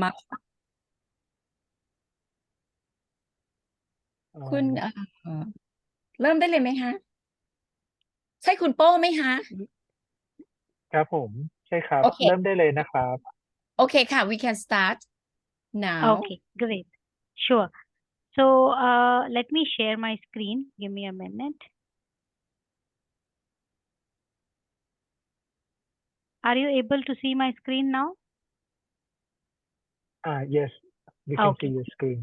มาเอ่คุณอเริ่มได้เลยไหมคะใช่คุณโป้ไหมคะครับผมใช่ครับโอเคเริ่มได้เลยนะครับโอเคค่ะ we can start now Okay, great. Sure. So let me share my screen. Give me a minute. Are you able to see my screen now? Yes, we can see Okay, your screen.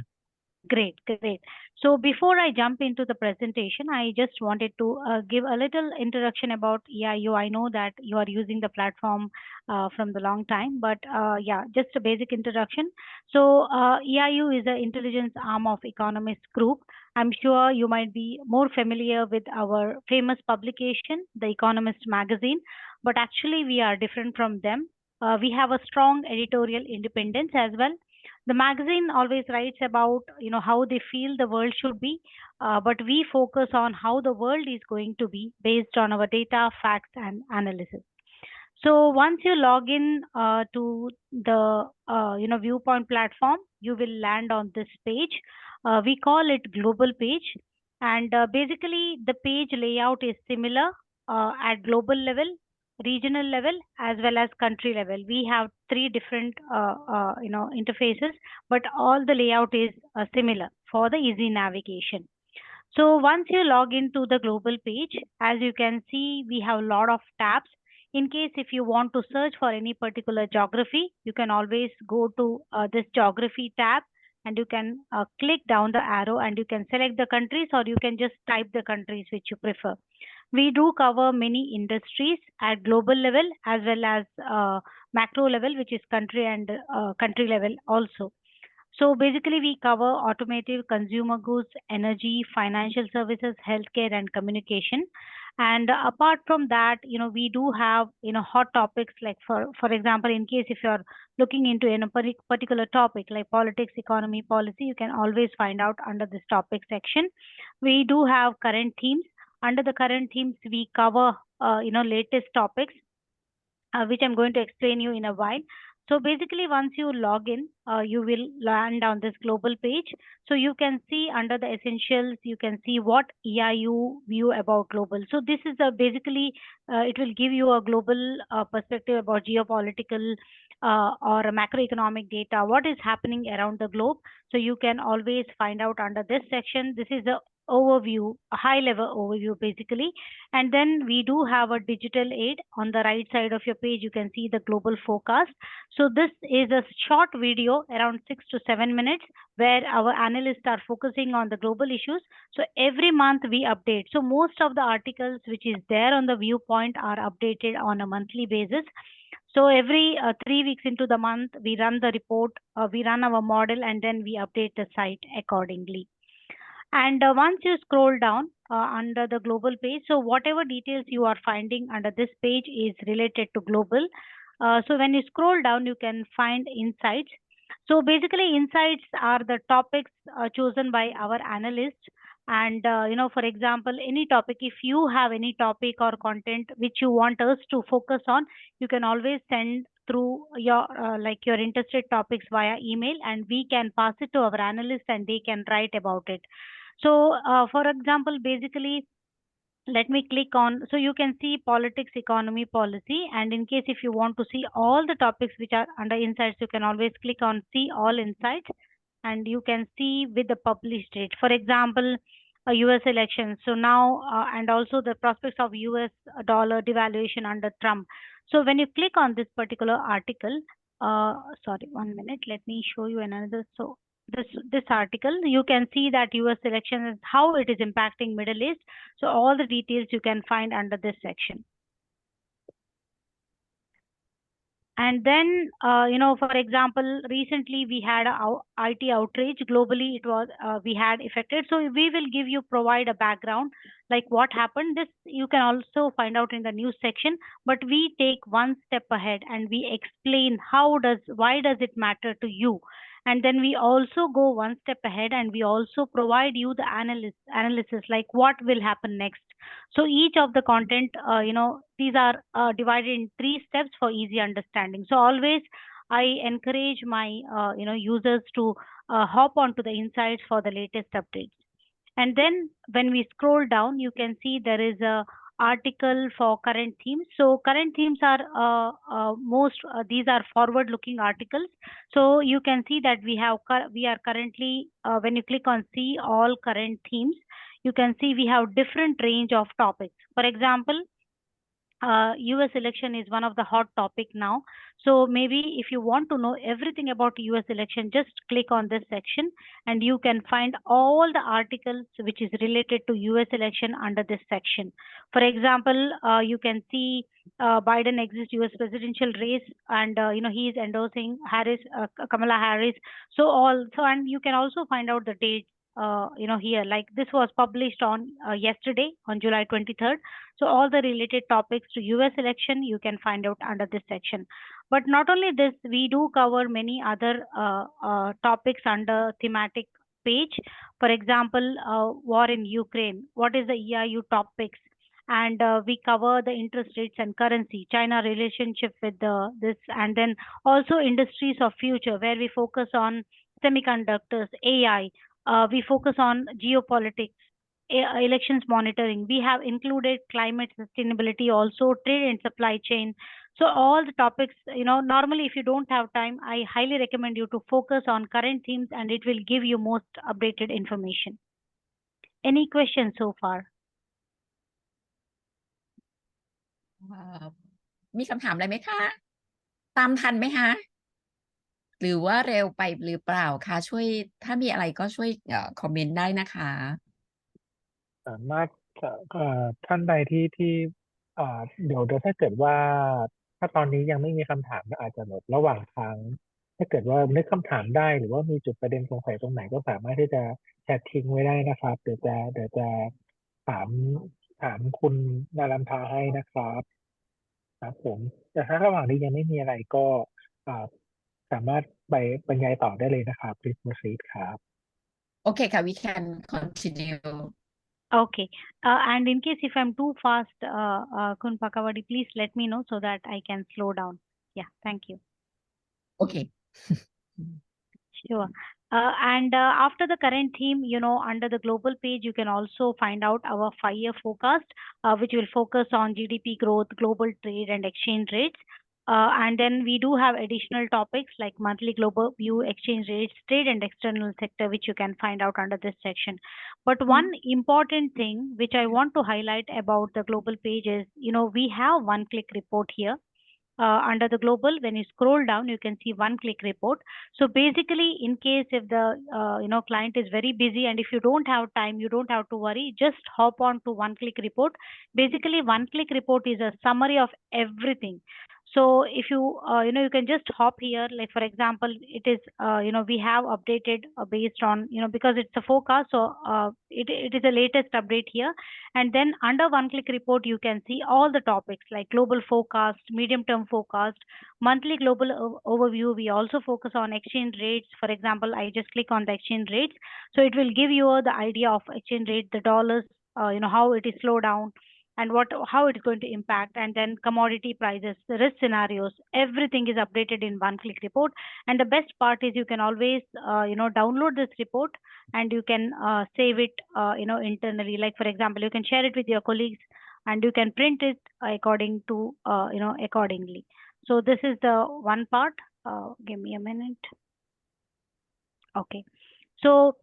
great, great. So before I jump into the presentation, I just wanted to give a little introduction about EIU. I know that you are using the platform from the long time, but yeah, just a basic introduction. So EIU is the intelligence arm of Economist Group. I'm sure you might be more familiar with our famous publication, the Economist magazine, but actually we are different from them. We have a strong editorial independence as well. The magazine always writes about how they feel the world should be, but we focus on how the world is going to be based on our data, facts, and analysis. So once you log in to the viewpoint platform, you will land on this page. We call it global page, and basically the page layout is similar at global level, regional level, as well as country level. We have three different interfaces, but all the layout is similar for the easy navigation. So once you log into the global page, as you can see, we have a lot of tabs. In case if you want to search for any particular geography, you can always go to this geography tab and you can click down the arrow and you can select the countries, or you can just type the countries which you prefer. We do cover many industries at global level as well as macro level, which is country and country level also. So basically, we cover automotive, consumer goods, energy, financial services, healthcare, and communication. And apart from that, we do have hot topics like for example, in case if you're looking into a particular topic like politics, economy, policy, you can always find out under this topic section. We do have current themes. Under the current themes, we cover latest topics, which I'm going to explain you in a while. So basically, once you log in, you will land on this global page. So you can see under the essentials, you can see what EIU view about global. So this is basically, it will give you a global perspective about geopolitical or macroeconomic data, what is happening around the globe. So you can always find out under this section. This is a overview, a high level overview basically. And then we do have a digital aid on the right side of your page. You can see the global forecast. So this is a short video around 6 to 7 minutes where our analysts are focusing on the global issues. So every month we update. So most of the articles which is there on the viewpoint are updated on a monthly basis. So every 3 weeks into the month, we run the report, we run our model, and then we update the site accordingly. And once you scroll down under the global page, so whatever details you are finding under this page is related to global. So when you scroll down, you can find insights. So basically, insights are the topics chosen by our analysts. And for example, any topic, if you have any topic or content which you want us to focus on, you can always send through your your interested topics via email, and we can pass it to our analysts and they can write about it. So, for example, basically, let me click on, so you can see politics, economy, policy. And in case if you want to see all the topics which are under insights, you can always click on see all insights and you can see with the published date. For example, a US election. So now, and also the prospects of US dollar devaluation under Trump. So when you click on this particular article, sorry, 1 minute, let me show you another. So this article, you can see that US election is how it is impacting Middle East. So all the details you can find under this section. And then, for example, recently we had a IT outrage globally. It was we had affected. So we will provide a background like what happened. This you can also find out in the news section. But we take one step ahead and we explain why does it matter to you. And then we also go one step ahead and we also provide you the analysis like what will happen next. So each of the content, these are divided in 3 steps for easy understanding. So always I encourage my users to hop onto the insights for the latest updates. And then when we scroll down, you can see there is a article for current themes. So current themes are these are forward looking articles. So you can see that we are currently, when you click on see all current themes, you can see we have different range of topics. For example, US election is one of the hot topic now. So maybe if you want to know everything about US election, just click on this section and you can find all the articles which is related to US election under this section. For example, you can see Biden exits US presidential race, and he is endorsing Kamala Harris. And you can also find out the date here, like this was published on yesterday on July 23rd. So all the related topics to US election you can find out under this section. But not only this, we do cover many other topics under thematic page. For example, war in Ukraine, what is the EIU topics? And we cover the interest rates and currency, China relationship with this, and then also industries of future, where we focus on semiconductors, AI, we focus on geopolitics, elections monitoring. We have included climate sustainability, also trade and supply chain. So all the topics, normally if you don't have time, I highly recommend you to focus on current themes and it will give you most updated information. Any questions so far? มีคำถามอะไรไหมคะ ตามทันไหมคะ หรือว่าเร็วไปหรือเปล่าคะช่วยถ้ามีอะไรก็ช่วยคอมเมนต์ได้นะคะ สามารถท่านใดที่เดี๋ยวถ้าเกิดว่าถ้าตอนนี้ยังไม่มีคำถามก็อาจจะแบบระหว่างทางถ้าเกิดว่านึกคำถามได้หรือว่ามีจุดประเด็นสงสัยตรงไหนก็สามารถที่จะแชททิ้งไว้ได้นะครับเดี๋ยวจะถามคุณนารันทาให้นะครับครับผมแต่ถ้าระหว่างนี้ยังไม่มีอะไรก็สามารถไปบรรยายต่อได้เลยนะครับ Please proceed ครับ โอเคค่ะ we can continue Okay. And in case if I'm too fast, Kun Pakawadi, please let me know so that I can slow down. Yeah, thank you. โอเค Sure. And after the current theme, under the global page, you can also find out our 5-year forecast, which will focus on GDP growth, global trade and exchange rates. And then we do have additional topics like monthly global view, exchange rates, trade and external sector, which you can find out under this section. But one important thing which I want to highlight about the global page is, we have one-click report here. Under the global, when you scroll down, you can see one-click report. So basically, in case if the client is very busy and if you don't have time, you don't have to worry. Just hop on to one-click report. Basically, one-click report is a summary of everything. So if you you can just hop here. Like for example, it is we have updated based on because it's a forecast. So it is the latest update here. And then under one-click report, you can see all the topics like global forecast, medium-term forecast, monthly global overview. We also focus on exchange rates. For example, I just click on the exchange rates. So it will give you the idea of exchange rate, the dollars, how it is slowed down and how it is going to impact, and then commodity prices, the risk scenarios, everything is updated in one-click report. And the best part is you can always download this report and you can save it internally. Like for example, you can share it with your colleagues and you can print it according to accordingly. So this is the one part. Give me a minute. Okay, so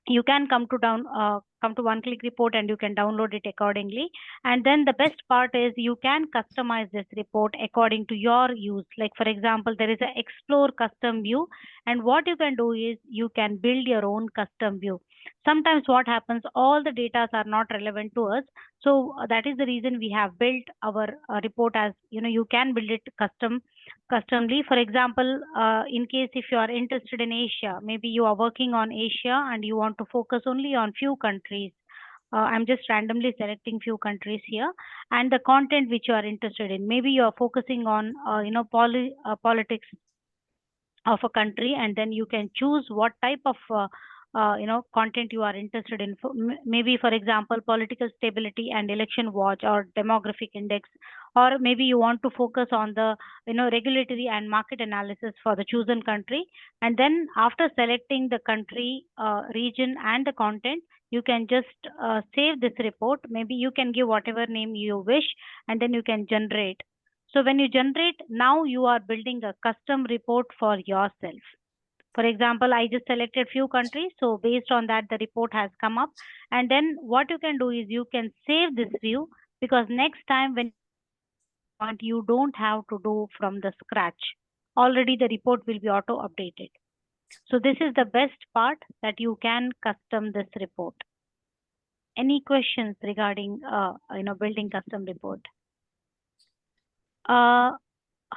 you can come to one-click report and you can download it accordingly. And then the best part is you can customize this report according to your use. Like for example, there is an explore custom view, and what you can do is you can build your own custom view. Sometimes what happens, all the data are not relevant to us. So that is the reason we have built our report as, you can build it customly. For example, in case if you are interested in Asia, maybe you are working on Asia and you want to focus only on few countries. I'm just randomly selecting few countries here, and the content which you are interested in. Maybe you are focusing on, politics of a country, and then you can choose what type of content you are interested in. Maybe, for example, political stability and election watch or demographic index, or maybe you want to focus on the regulatory and market analysis for the chosen country. And then after selecting the country, region, and the content, you can just save this report. Maybe you can give whatever name you wish, and then you can generate. So when you generate, now you are building a custom report for yourself. For example, I just selected few countries. So based on that, the report has come up. And then what you can do is you can save this view, because next time when you don't have to do from the scratch. Already the report will be auto updated. So this is the best part, that you can custom this report. Any questions regarding building custom report? How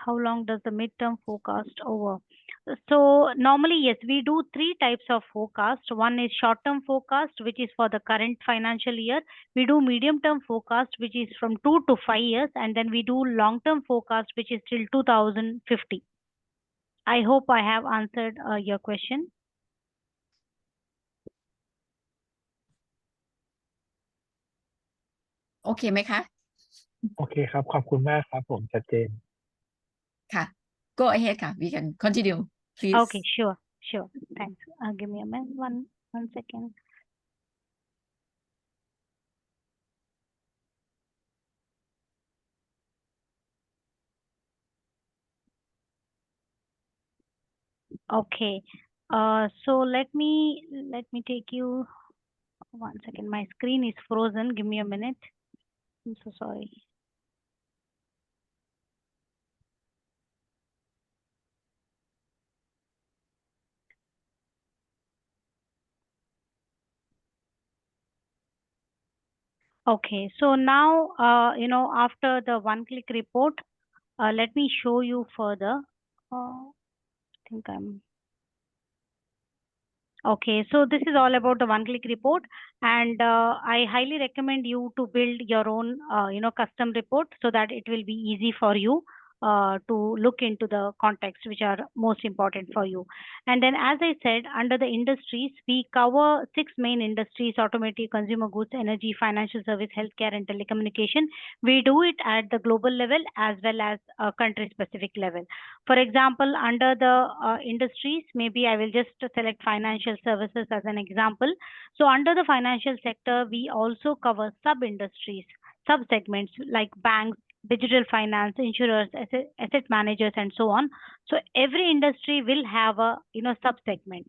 long does the midterm forecast over? So normally, yes, we do 3 types of forecast. One is short-term forecast, which is for the current financial year. We do medium-term forecast, which is from 2 to 5 years. And then we do long-term forecast, which is till 2050. I hope I have answered your question. Okay ไหมคะ โอเคครับขอบคุณมากครับผมชัดเจน ค่ะ go ahead ค่ะ we can continue please. Okay, sure. Thanks. Give me a minute, one second. Okay. So let me take you 1 second. My screen is frozen. Give me a minute. I'm so sorry. Okay, so now, after the one-click report, let me show you further. Okay, so this is all about the one-click report, and I highly recommend you to build your own, custom report, so that it will be easy for you to look into the context which are most important for you. And then, as I said, under the industries, we cover 6 main industries: automotive, consumer goods, energy, financial service, healthcare, and telecommunication. We do it at the global level as well as a country-specific level. For example, under the industries, maybe I will just select financial services as an example. So under the financial sector, we also cover sub-industries, sub-segments like banks, digital finance, insurers, asset managers, and so on. So every industry will have a sub-segment.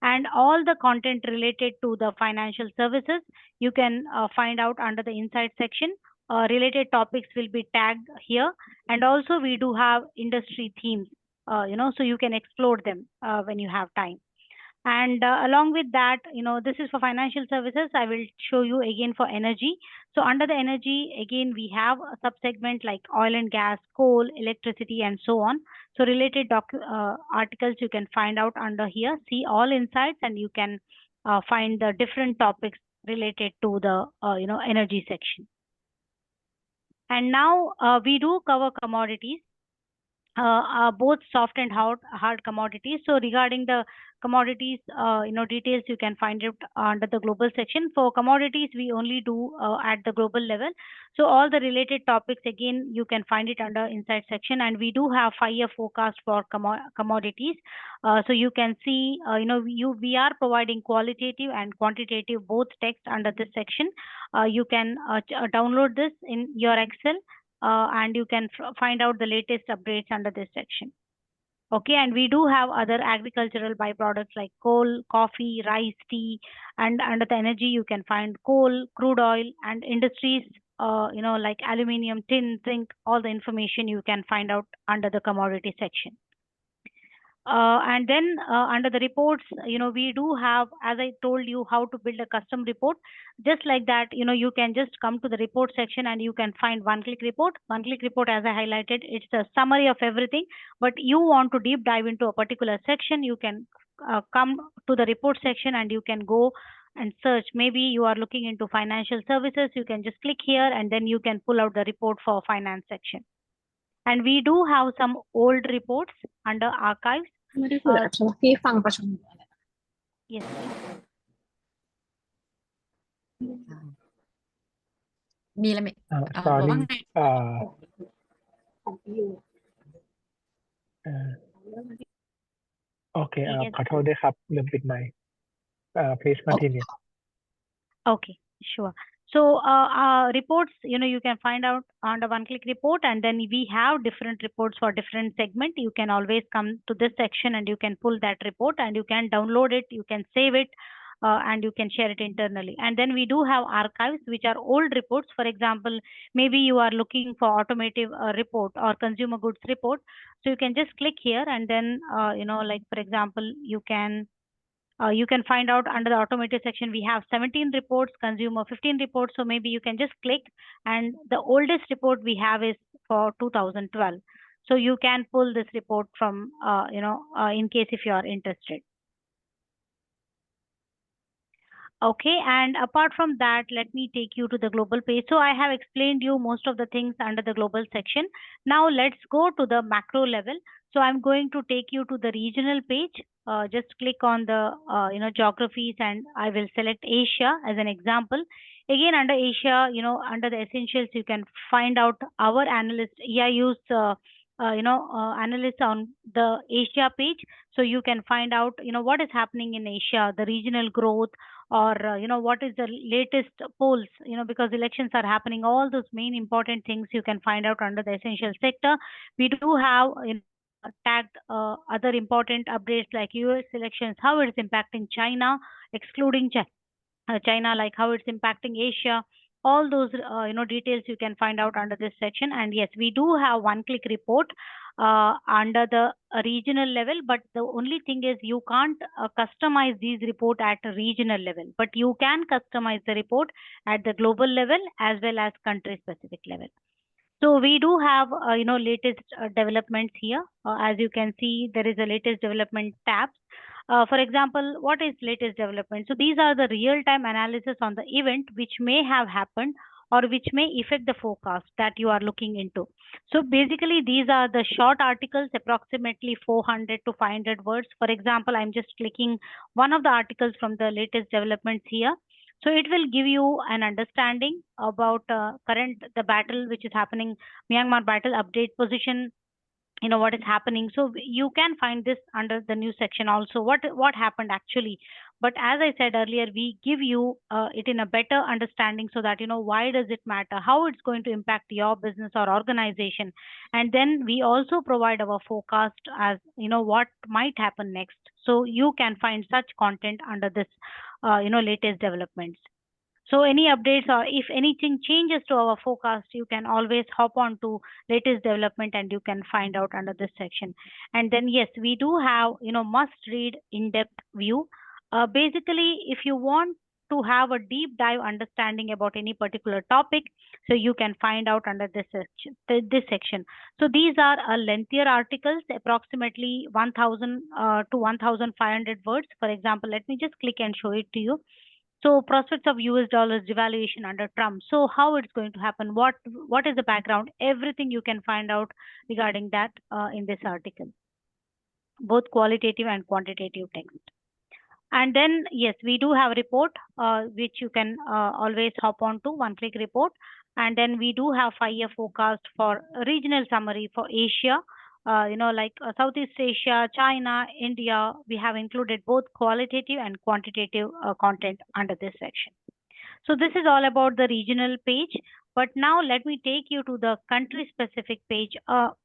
And all the content related to the financial services, you can find out under the insight section. Related topics will be tagged here. And also we do have industry themes, so you can explore them when you have time. And along with that, this is for financial services. I will show you again for energy. So under the energy, again, we have a subsegment like oil and gas, coal, electricity, and so on. So related articles you can find out under here. See all insights, and you can find the different topics related to the energy section. And now we do cover commodities, both soft and hard commodities. So regarding the commodities, details you can find it under the global section. For commodities, we only do at the global level. So all the related topics, again, you can find it under insight section. And we do have 5-year forecast for commodities. So you can see, we are providing qualitative and quantitative both text under this section. You can download this in your Excel. And you can find out the latest updates under this section. Okay, and we do have other agricultural byproducts like coal, coffee, rice, tea, and under the energy you can find coal, crude oil, and industries, like aluminium, tin, zinc. All the information you can find out under the commodity section. And then under the reports, we do have, as I told you, how to build a custom report. Just like that, you can just come to the report section and you can find one-click report. One-click report, as I highlighted, it's a summary of everything. But you want to deep dive into a particular section, you can come to the report section and you can go and search. Maybe you are looking into financial services, you can just click here and then you can pull out the report for finance section. And we do have some old reports under archives. ไม่ได้คุยกับที่ฟังประชุม Yes. มีอะไรไหมว่า sorry ไง โอเค Yes. ขอโทษด้วยครับลืมปิดไมค์ please continue Okay, sure. So reports, you can find out under one-click report, and then we have different reports for different segment. You can always come to this section and you can pull that report and you can download it, you can save it, and you can share it internally. And then we do have archives, which are old reports. For example, maybe you are looking for automotive report or consumer goods report. So you can just click here and then, like for example, you can find out under the automotive section, we have 17 reports, consumer 15 reports. So maybe you can just click, and the oldest report we have is for 2012. So you can pull this report from, in case if you are interested. Okay, and apart from that, let me take you to the global page. So I have explained you most of the things under the global section. Now let's go to the macro level. So I'm going to take you to the regional page. Just click on the geographies, and I will select Asia as an example. Again, under Asia, under the essentials, you can find out our analyst EIU's analysts on the Asia page. So you can find out what is happening in Asia, the regional growth, or what is the latest polls, because elections are happening. All those main important things you can find out under the essential sector. We do have tagged other important updates like US elections, how it's impacting China, excluding China, like how it's impacting Asia. All those details you can find out under this section. And yes, we do have one-click report under the regional level, but the only thing is you can't customize these report at a regional level, but you can customize the report at the global level as well as country specific level. So we do have latest developments here. As you can see, there is a latest development tab. For example, what is latest development? So these are the real-time analysis on the event which may have happened or which may affect the forecast that you are looking into. So basically, these are the short articles, approximately 400 to 500 words. For example, I'm just clicking one of the articles from the latest developments here. So it will give you an understanding about the battle which is happening, Myanmar battle update position, what is happening. So you can find this under the news section also, what happened actually. But as I said earlier, we give you it in a better understanding so that why does it matter, how it's going to impact your business or organization. And then we also provide our forecast as what might happen next. So you can find such content under this latest developments. So any updates or if anything changes to our forecast, you can always hop on to latest development and you can find out under this section. And then yes, we do have must read in-depth view. Basically, if you want to have a deep dive understanding about any particular topic, so you can find out under this section. So these are lengthier articles, approximately 1000 to 1500 words. For example, let me just click and show it to you. So prospects of US dollars devaluation under Trump. So how it's going to happen? What is the background? Everything you can find out regarding that in this article, both qualitative and quantitative text. And then yes, we do have a report which you can always hop on to, one-click report. And then we do have 5-year forecast for regional summary for Asia. Like Southeast Asia, China, India, we have included both qualitative and quantitative content under this section. So this is all about the regional page. But now let me take you to the country specific page,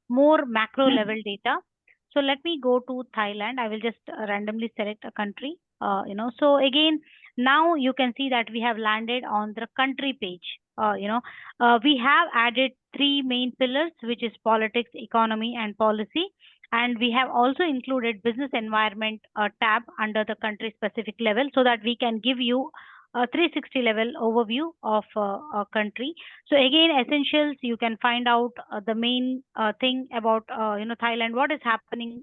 more macro level data. So let me go to Thailand. I will just randomly select a country. So again, now you can see that we have landed on the country page. We have added 3 main pillars, which is politics, economy, and policy. And we have also included business environment tab under the country specific level so that we can give you a 360 level overview of a country. So again, essentials, you can find out the main thing about Thailand, what is happening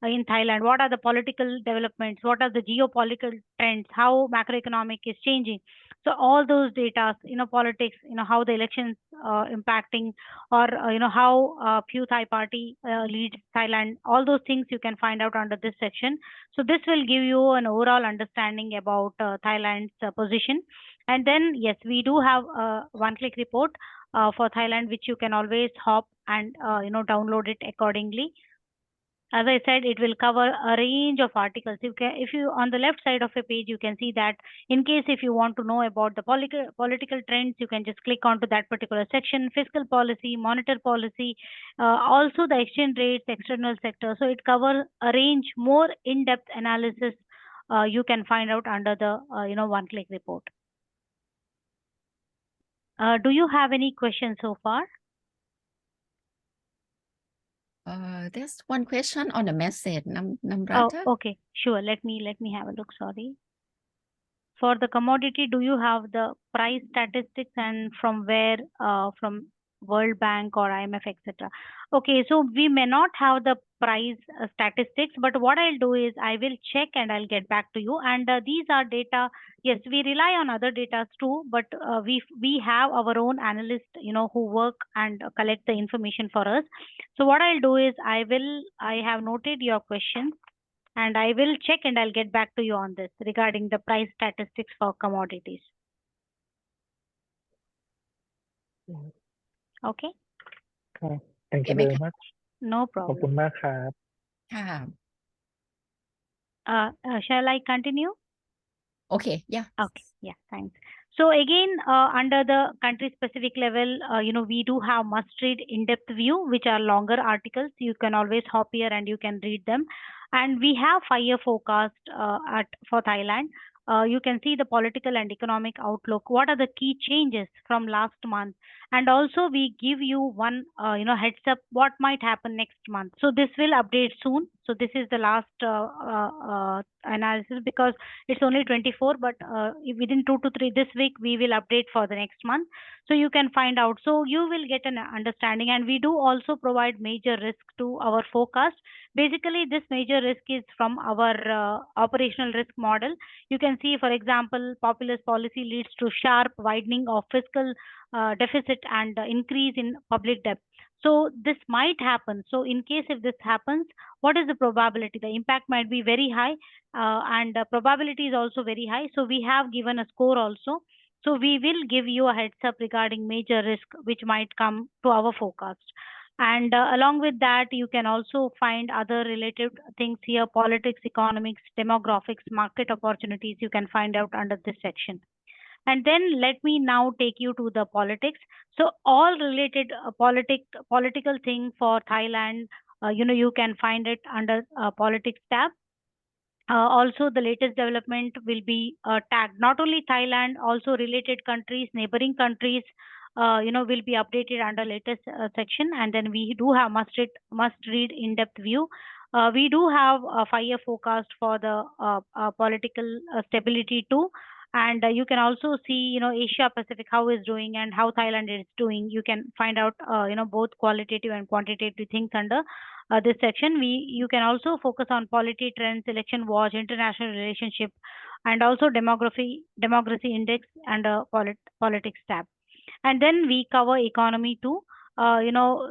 in Thailand, what are the political developments, what are the geopolitical trends, how macroeconomic is changing. So all those data, politics, how the elections impacting, or how few Thai party leads Thailand. All those things you can find out under this section. So this will give you an overall understanding about Thailand's position. And then, yes, we do have a one-click report for Thailand, which you can always hop and download it accordingly. As I said, it will cover a range of articles. If you on the left side of a page, you can see that in case if you want to know about the political trends, you can just click onto that particular section, fiscal policy, monetary policy, also the exchange rates, external sector. So it covers a range, more in-depth analysis you can find out under the one-click report. Do you have any questions so far? There's one question on the message, Oh, Namrata. okay, sure. Let me have a look. Sorry. For the commodity, do you have the price statistics and from where, from World Bank or IMF, etc.? Okay, so we may not have the price statistics, but what I'll do is I will check and I'll get back to you. And these are data. Yes, we rely on other data too, but we have our own analysts, who work and collect the information for us. So what I'll do is I have noted your questions, and I will check and I'll get back to you on this regarding the price statistics for commodities. Okay? ครับ Thank you Okay, very much No ขอบคุณ problem. มากครับ ค่ะ Shall I continue? Okay, yeah. Okay, yeah, thanks. So again, under the country specific level, we do have must read in-depth view, which are longer articles. You can always hop here and you can read them. And we have 5-year forecast for Thailand. You can see the political and economic outlook. What are the key changes from last month? And also we give you one, heads up what might happen next month. So this will update soon. So this is the last analysis, because it's only 24, but within 2 to 3 this week, we will update for the next month. So you can find out. So you will get an understanding. And we do also provide major risk to our forecast. Basically, this major risk is from our operational risk model. You can see, for example, populist policy leads to sharp widening of fiscal deficit and increase in public debt. So this might happen. So in case if this happens, what is the probability? The impact might be very high, and the probability is also very high. So we have given a score also. So we will give you a heads up regarding major risk which might come to our forecast. And along with that, you can also find other related things here: politics, economics, demographics, market opportunities. You can find out under this section. And then let me now take you to the politics. So all related political thing for Thailand, you can find it under politics tab. Also, the latest development will be tagged. Not only Thailand, also related countries, neighboring countries, will be updated under latest section. And then we do have must read in-depth view. We do have a 5-year forecast for the political stability too. And you can also see, Asia Pacific, how is doing and how Thailand is doing. You can find out, both qualitative and quantitative things under this section. You can also focus on polity trends, election watch, international relationship, and also democracy index and politics tab. And then we cover economy too.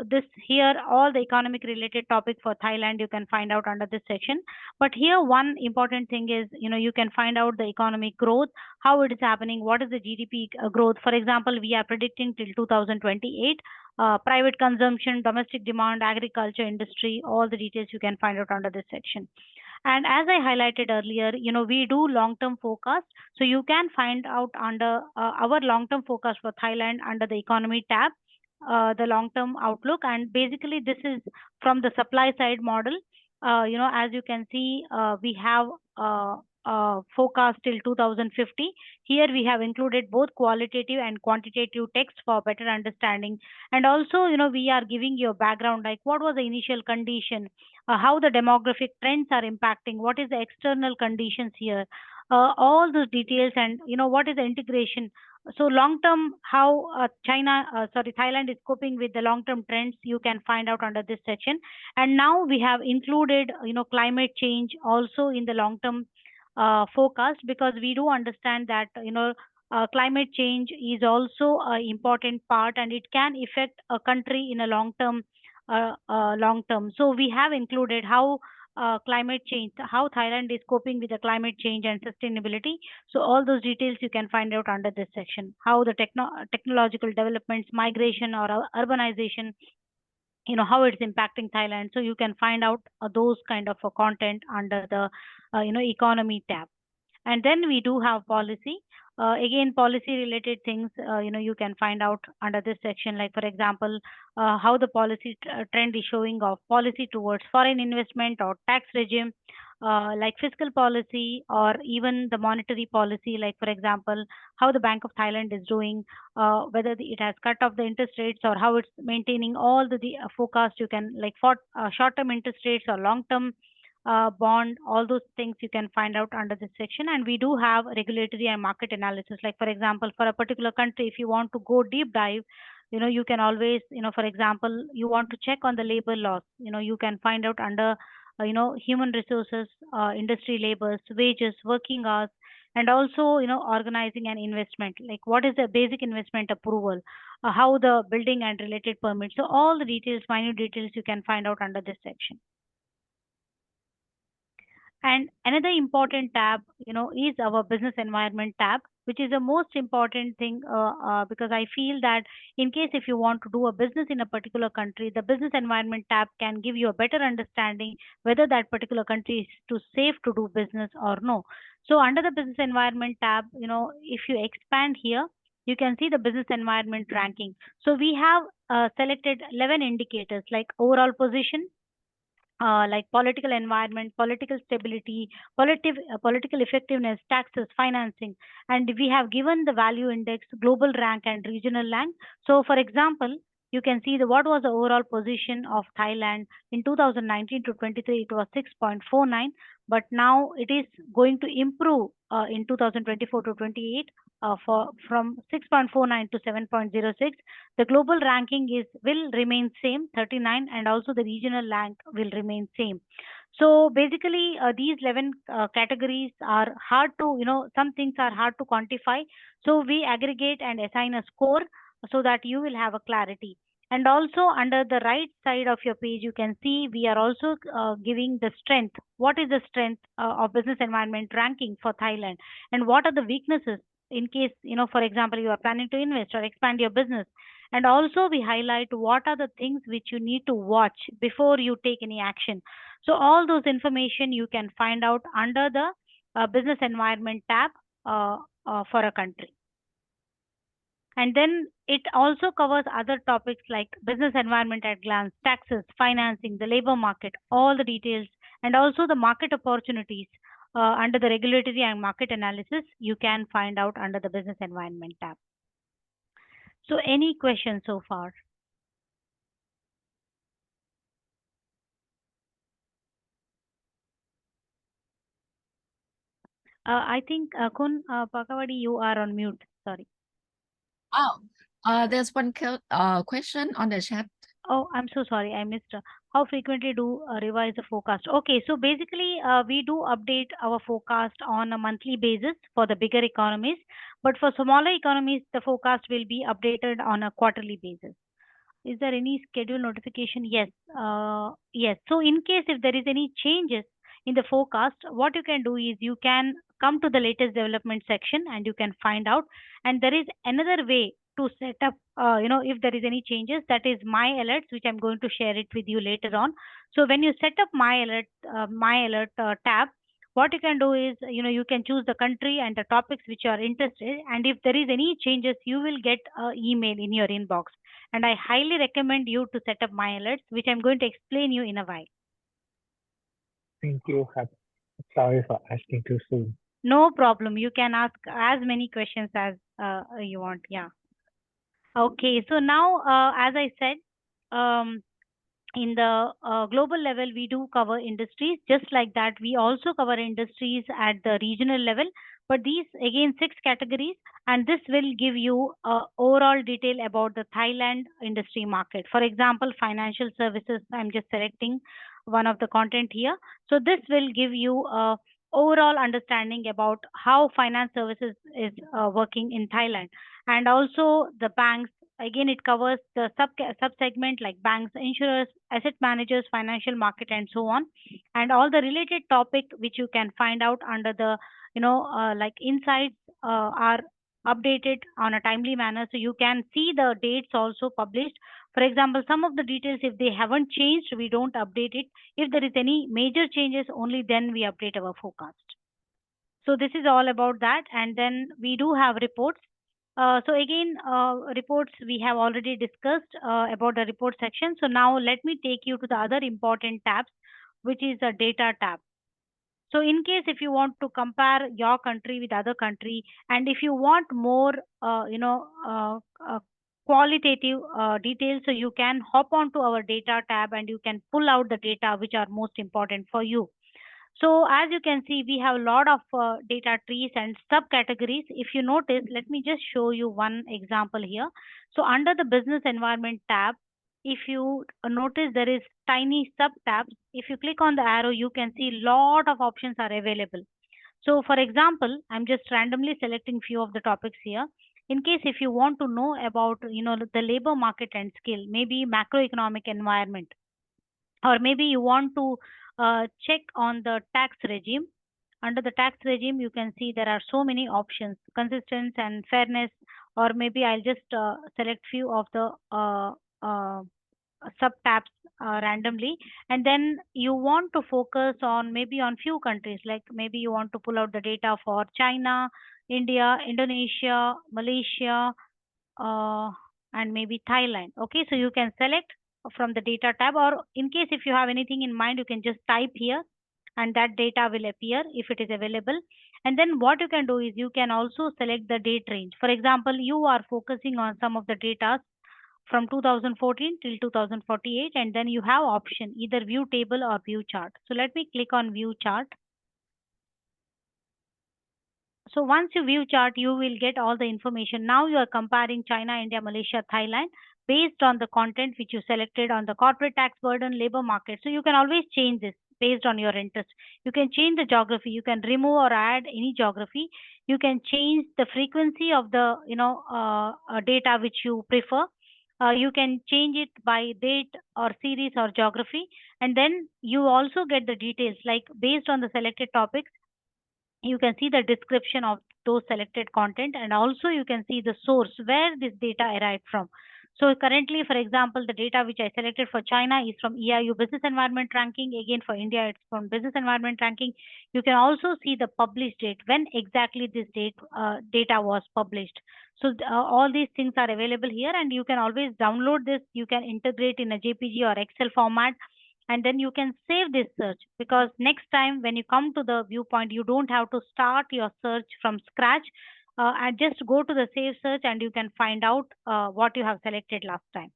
This here, all the economic related topic for Thailand, you can find out under this section. But here, one important thing is, you can find out the economic growth, how it is happening, what is the GDP growth. For example, we are predicting till 2028, private consumption, domestic demand, agriculture, industry, all the details you can find out under this section. And as I highlighted earlier, we do long-term forecast. So you can find out under our long-term forecast for Thailand under the economy tab, the long-term outlook. And basically this is from the supply side model. As you can see, we have forecast till 2050. Here we have included both qualitative and quantitative text for better understanding. And also, we are giving you a background, like what was the initial condition, how the demographic trends are impacting, what is the external conditions here, all those details, and what is the integration. So long term, how Thailand is coping with the long term trends, you can find out under this section. And now we have included climate change also in the long term forecast, because we do understand that climate change is also an important part, and it can affect a country in a long term. So we have included how climate change, how Thailand is coping with the climate change and sustainability. So all those details you can find out under this section. How the technological developments, migration or urbanization, how it's impacting Thailand. So you can find out those kind of content under the economy tab. And then we do have policy. Again, policy related things, you can find out under this section, like for example, how the policy trend is showing of policy towards foreign investment or tax regime, like fiscal policy or even the monetary policy, like for example, how the Bank of Thailand is doing, whether it has cut off the interest rates or how it's maintaining all the forecast. You can like for short-term interest rates or long-term bond, all those things you can find out under this section. And we do have regulatory and market analysis. Like for example, for a particular country, if you want to go deep dive, you can always, for example, you want to check on the labor laws, you can find out under, human resources, industry labors, wages, working hours, and also, organizing an investment, like what is the basic investment approval, how the building and related permits. So all the details, minute details you can find out under this section. And another important tab, is our business environment tab, which is the most important thing, because I feel that in case if you want to do a business in a particular country, the business environment tab can give you a better understanding whether that particular country is too safe to do business or no. So under the business environment tab, if you expand here, you can see the business environment ranking. So we have selected 11 indicators like overall position, like political environment, political stability, political effectiveness, taxes, financing, and we have given the value index, global rank, and regional rank. So, for example, you can see what was the overall position of Thailand in 2019 to 23. It was 6.49, but now it is going to improve in 2024 to 28 from 6.49 to 7.06. The global ranking will remain same, 39, and also the regional rank will remain same. So basically, these 11 categories are hard to, some things are hard to quantify. So we aggregate and assign a score so that you will have a clarity. And also under the right side of your page, you can see we are also giving the strength. What is the strength of business environment ranking for Thailand? And what are the weaknesses in case, for example, you are planning to invest or expand your business? And also we highlight what are the things which you need to watch before you take any action. So all those information you can find out under the business environment tab for a country. And then it also covers other topics like business environment at glance, taxes, financing, the labor market, all the details, and also the market opportunities under the regulatory and market analysis you can find out under the business environment tab. So any questions so far? I think Kun Pakawadi, you are on mute. Sorry. Oh, there's one question on the chat. Oh, I'm so sorry. I missed. How frequently do revise the forecast? Okay, so basically we do update our forecast on a monthly basis for the bigger economies, but for smaller economies, the forecast will be updated on a quarterly basis. Is there any schedule notification? Yes. Yes. So in case if there is any changes in the forecast, what you can do is you can come to the latest development section and you can find out. And there is another way to set up, if there is any changes, that is my alerts, which I'm going to share it with you later on. So when you set up my alert tab, what you can do is, you can choose the country and the topics which you are interested. And if there is any changes, you will get an email in your inbox. And I highly recommend you to set up my alerts, which I'm going to explain you in a while. Thank you. Sorry for asking too soon. No problem. You can ask as many questions as you want. Yeah. Okay. So now, as I said, in the global level, we do cover industries. Just like that, we also cover industries at the regional level. But these, again, 6 categories, and this will give you overall detail about the Thailand industry market. For example, financial services, I'm just selecting one of the content here. So this will give you a overall understanding about how finance services is working in Thailand. And also the banks, again, it covers the sub-segment like banks, insurers, asset managers, financial market, and so on. And all the related topic which you can find out under the, like insights are updated on a timely manner. So you can see the dates also published. For example, some of the details, if they haven't changed, we don't update it. If there is any major changes, only then we update our forecast. So this is all about that. And then we do have reports. So again, reports we have already discussed about the report section. So now let me take you to the other important tabs, which is the data tab. So in case if you want to compare your country with other country, and if you want more, qualitative details, so you can hop onto our data tab and you can pull out the data which are most important for you. So as you can see, we have a lot of data trees and subcategories. If you notice, let me just show you one example here. So under the business environment tab, if you notice there is tiny sub tabs. If you click on the arrow, you can see lot of options are available. So for example, I'm just randomly selecting few of the topics here. In case if you want to know about, the labor market and skill, maybe macroeconomic environment, or maybe you want to check on the tax regime. Under the tax regime, you can see there are so many options, consistency and fairness, or maybe I'll just select few of the sub tabs randomly. And then you want to focus on maybe on few countries, like maybe you want to pull out the data for China, India, Indonesia, Malaysia, and maybe Thailand. Okay, so you can select from the data tab, or in case if you have anything in mind, you can just type here and that data will appear if it is available. And then what you can do is you can also select the date range. For example, you are focusing on some of the data from 2014 till 2048, and then you have option either view table or view chart. So let me click on view chart. So once you view chart, you will get all the information. Now you are comparing China, India, Malaysia, Thailand based on the content which you selected on the corporate tax burden, labor market. So you can always change this based on your interest. You can change the geography. You can remove or add any geography. You can change the frequency of the data which you prefer. You can change it by date or series or geography. And then you also get the details like based on the selected topics. You can see the description of those selected content, and also you can see the source where this data arrived from. So currently, for example, the data which I selected for China is from EIU Business Environment Ranking. Again, for India, it's from Business Environment Ranking. You can also see the published date, when exactly this data was published. So all these things are available here, and you can always download this. You can integrate in a JPG or Excel format, and then you can save this search, because next time when you come to the viewpoint, you don't have to start your search from scratch, and just go to the save search and you can find out what you have selected last time.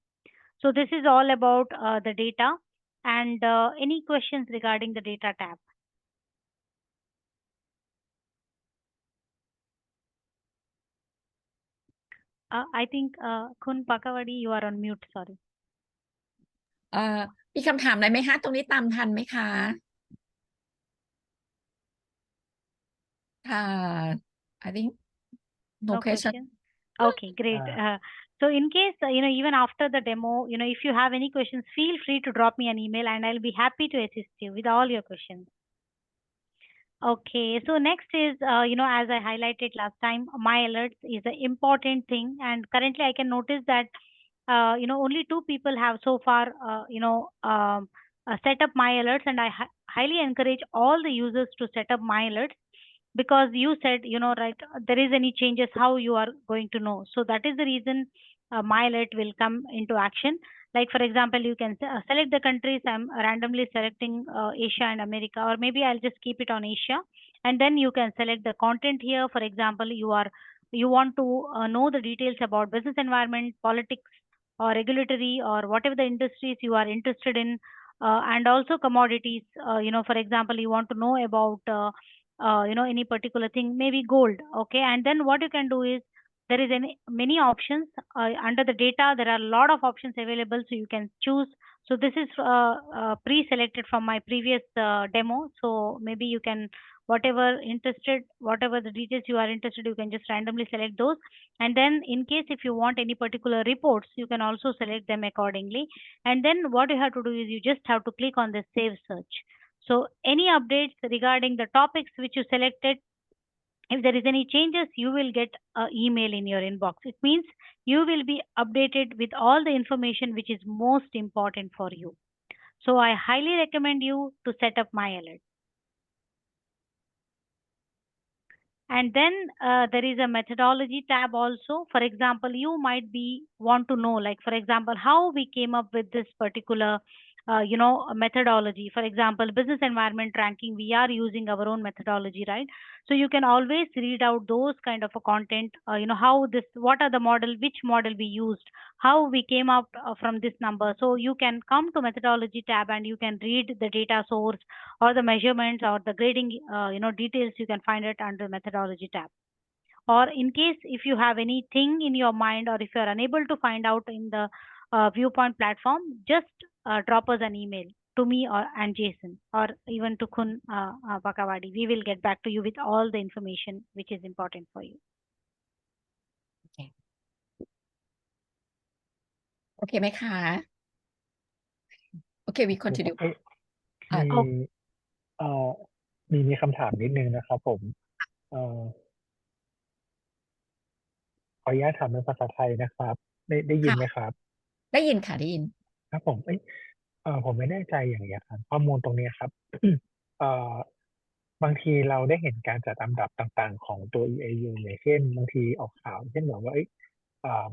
So this is all about the data. And any questions regarding the data tab? I think Kun Pakawadi, you are on mute, sorry. มีคำถามอะไรไหมคะตรงนี้ตามทันไหมคะค่ะ I think no question. Okay, great. So in case, even after the demo, if you have any questions, feel free to drop me an email and I'll be happy to assist you with all your questions. Okay, so next is, as I highlighted last time, my alerts is an important thing. And currently I can notice that, only 2 people have so far, set up my alerts, and I highly encourage all the users to set up my alerts, because you said, right, there is any changes, how you are going to know. So that is the reason my alert will come into action. Like, for example, you can select the countries. I'm randomly selecting Asia and America, or maybe I'll just keep it on Asia. And then you can select the content here. For example, you want to know the details about business environment, politics, or regulatory, or whatever the industries you are interested in, and also commodities. For example, you want to know about any particular thing, maybe gold. Okay, and then what you can do is, there is many options under the data. There are a lot of options available, so you can choose So this is pre-selected from my previous demo. So maybe you can, whatever the details you are interested, you can just randomly select those. And then in case if you want any particular reports, you can also select them accordingly. And then what you have to do is you just have to click on the save search. So any updates regarding the topics which you selected, if there is any changes, you will get an email in your inbox. It means you will be updated with all the information which is most important for you. So I highly recommend you to set up my alert. And then there is a methodology tab also. For example, you might want to know, like for example, how we came up with this particular methodology. For example, business environment ranking, we are using our own methodology, right? So you can always read out those kind of a content, what are the model, which model we used, how we came up from this number. So you can come to methodology tab and you can read the data source or the measurements or the grading, details. You can find it under methodology tab. Or in case if you have anything in your mind, or if you are unable to find out in the Viewpoint platform, just drop us an email to me and Jason, or even to Kun Bakawadi. We will get back to you with all the information which is important for you. Okay. โอเคไหมคะ Okay, we continue. มี มีคำถามนิดนึงนะครับผมขออนุญาตถามเป็นภาษาไทยนะครับ ได้ยินไหมครับ ได้ยินค่ะได้ยิน ครับผมผมไม่แน่ใจอย่างเงี้ยครับข้อมูลตรงนี้ครับ บางทีเราได้เห็นการจัดอันดับต่างๆของตัว EAU อย่างเช่นบางทีออกข่าวเช่นแบบว่า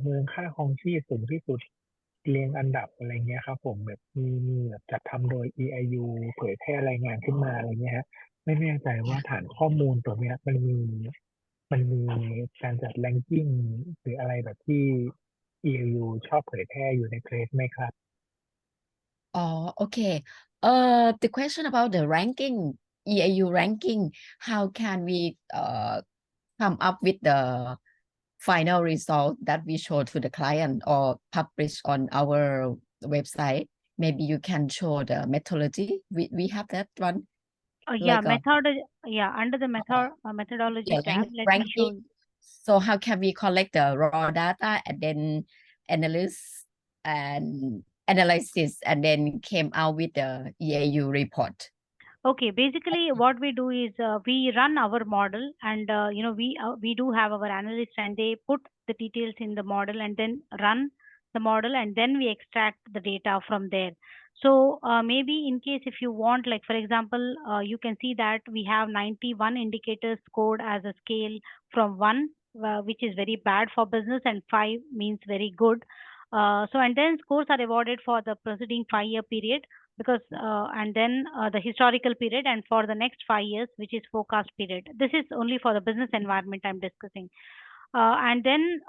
เมืองค่าครองชีพสูงที่สุดเรียงอันดับอะไรเงี้ยครับผมแบบมีแบบจัดทำโดย EIU เผยแพร่รายงานขึ้นมาอะไรเงี้ยฮะไม่แน่ใจว่าฐานข้อมูลตัวเนี้ยมันมีการจัด ranking หรืออะไรแบบที่ EIU ชอบเผยแพร่อยู่ในเพจไหมครับ Oh, okay. The question about the ranking, EAU ranking, how can we come up with the final result that we show to the client or publish on our website? Maybe you can show the methodology. We have that one. Yeah, Like under the methodology yeah, tab, let me show ranking. you. So how can we collect the raw data and then analysis and analysis and then came out with the EAU report? Okay, basically what we do is we run our model, and we do have our analysts, and they put the details in the model and then run the model, and then we extract the data from there. So maybe in case if you want, like for example, you can see that we have 91 indicators scored as a scale from 1, which is very bad for business, and 5 means very good. And then scores are awarded for the preceding 5-year period, because and then the historical period, and for the next 5 years, which is forecast period. This is only for the business environment I'm discussing. And then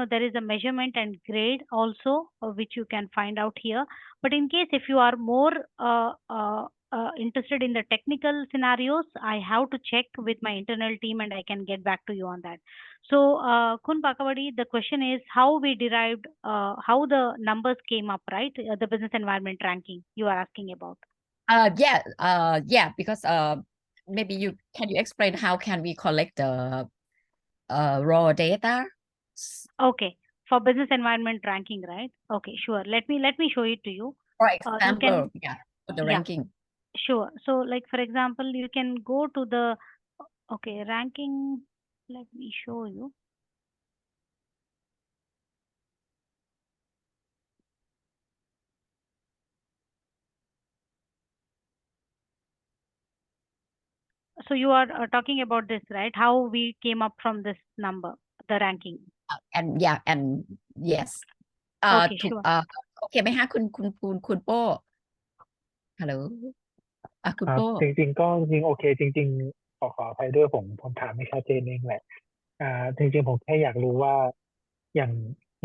there is a measurement and grade also, which you can find out here. But in case if you are more interested in the technical scenarios, I have to check with my internal team, and I can get back to you on that. So Kun Bakawadi, the question is how we derived, how the numbers came up, right? The business environment ranking you are asking about. Yeah, because maybe can you explain how can we collect the raw data? Okay, for business environment ranking, right? Okay, sure. Let me show it to you. For You example, can, for the ranking. Sure. So like for example, you can go to the ranking. Let me show you. So you are talking about this, right? How we came up from this number, the ranking. And yes. Okay, sure. โอเคไหมฮะคุณโป้ฮัลโหลคุณ ครับ โป้ จริงๆก็โอเคจริงๆขออภัยด้วยผมถามไม่ชัดเจนเองแหละจริงๆผมแค่อยากรู้ว่าอย่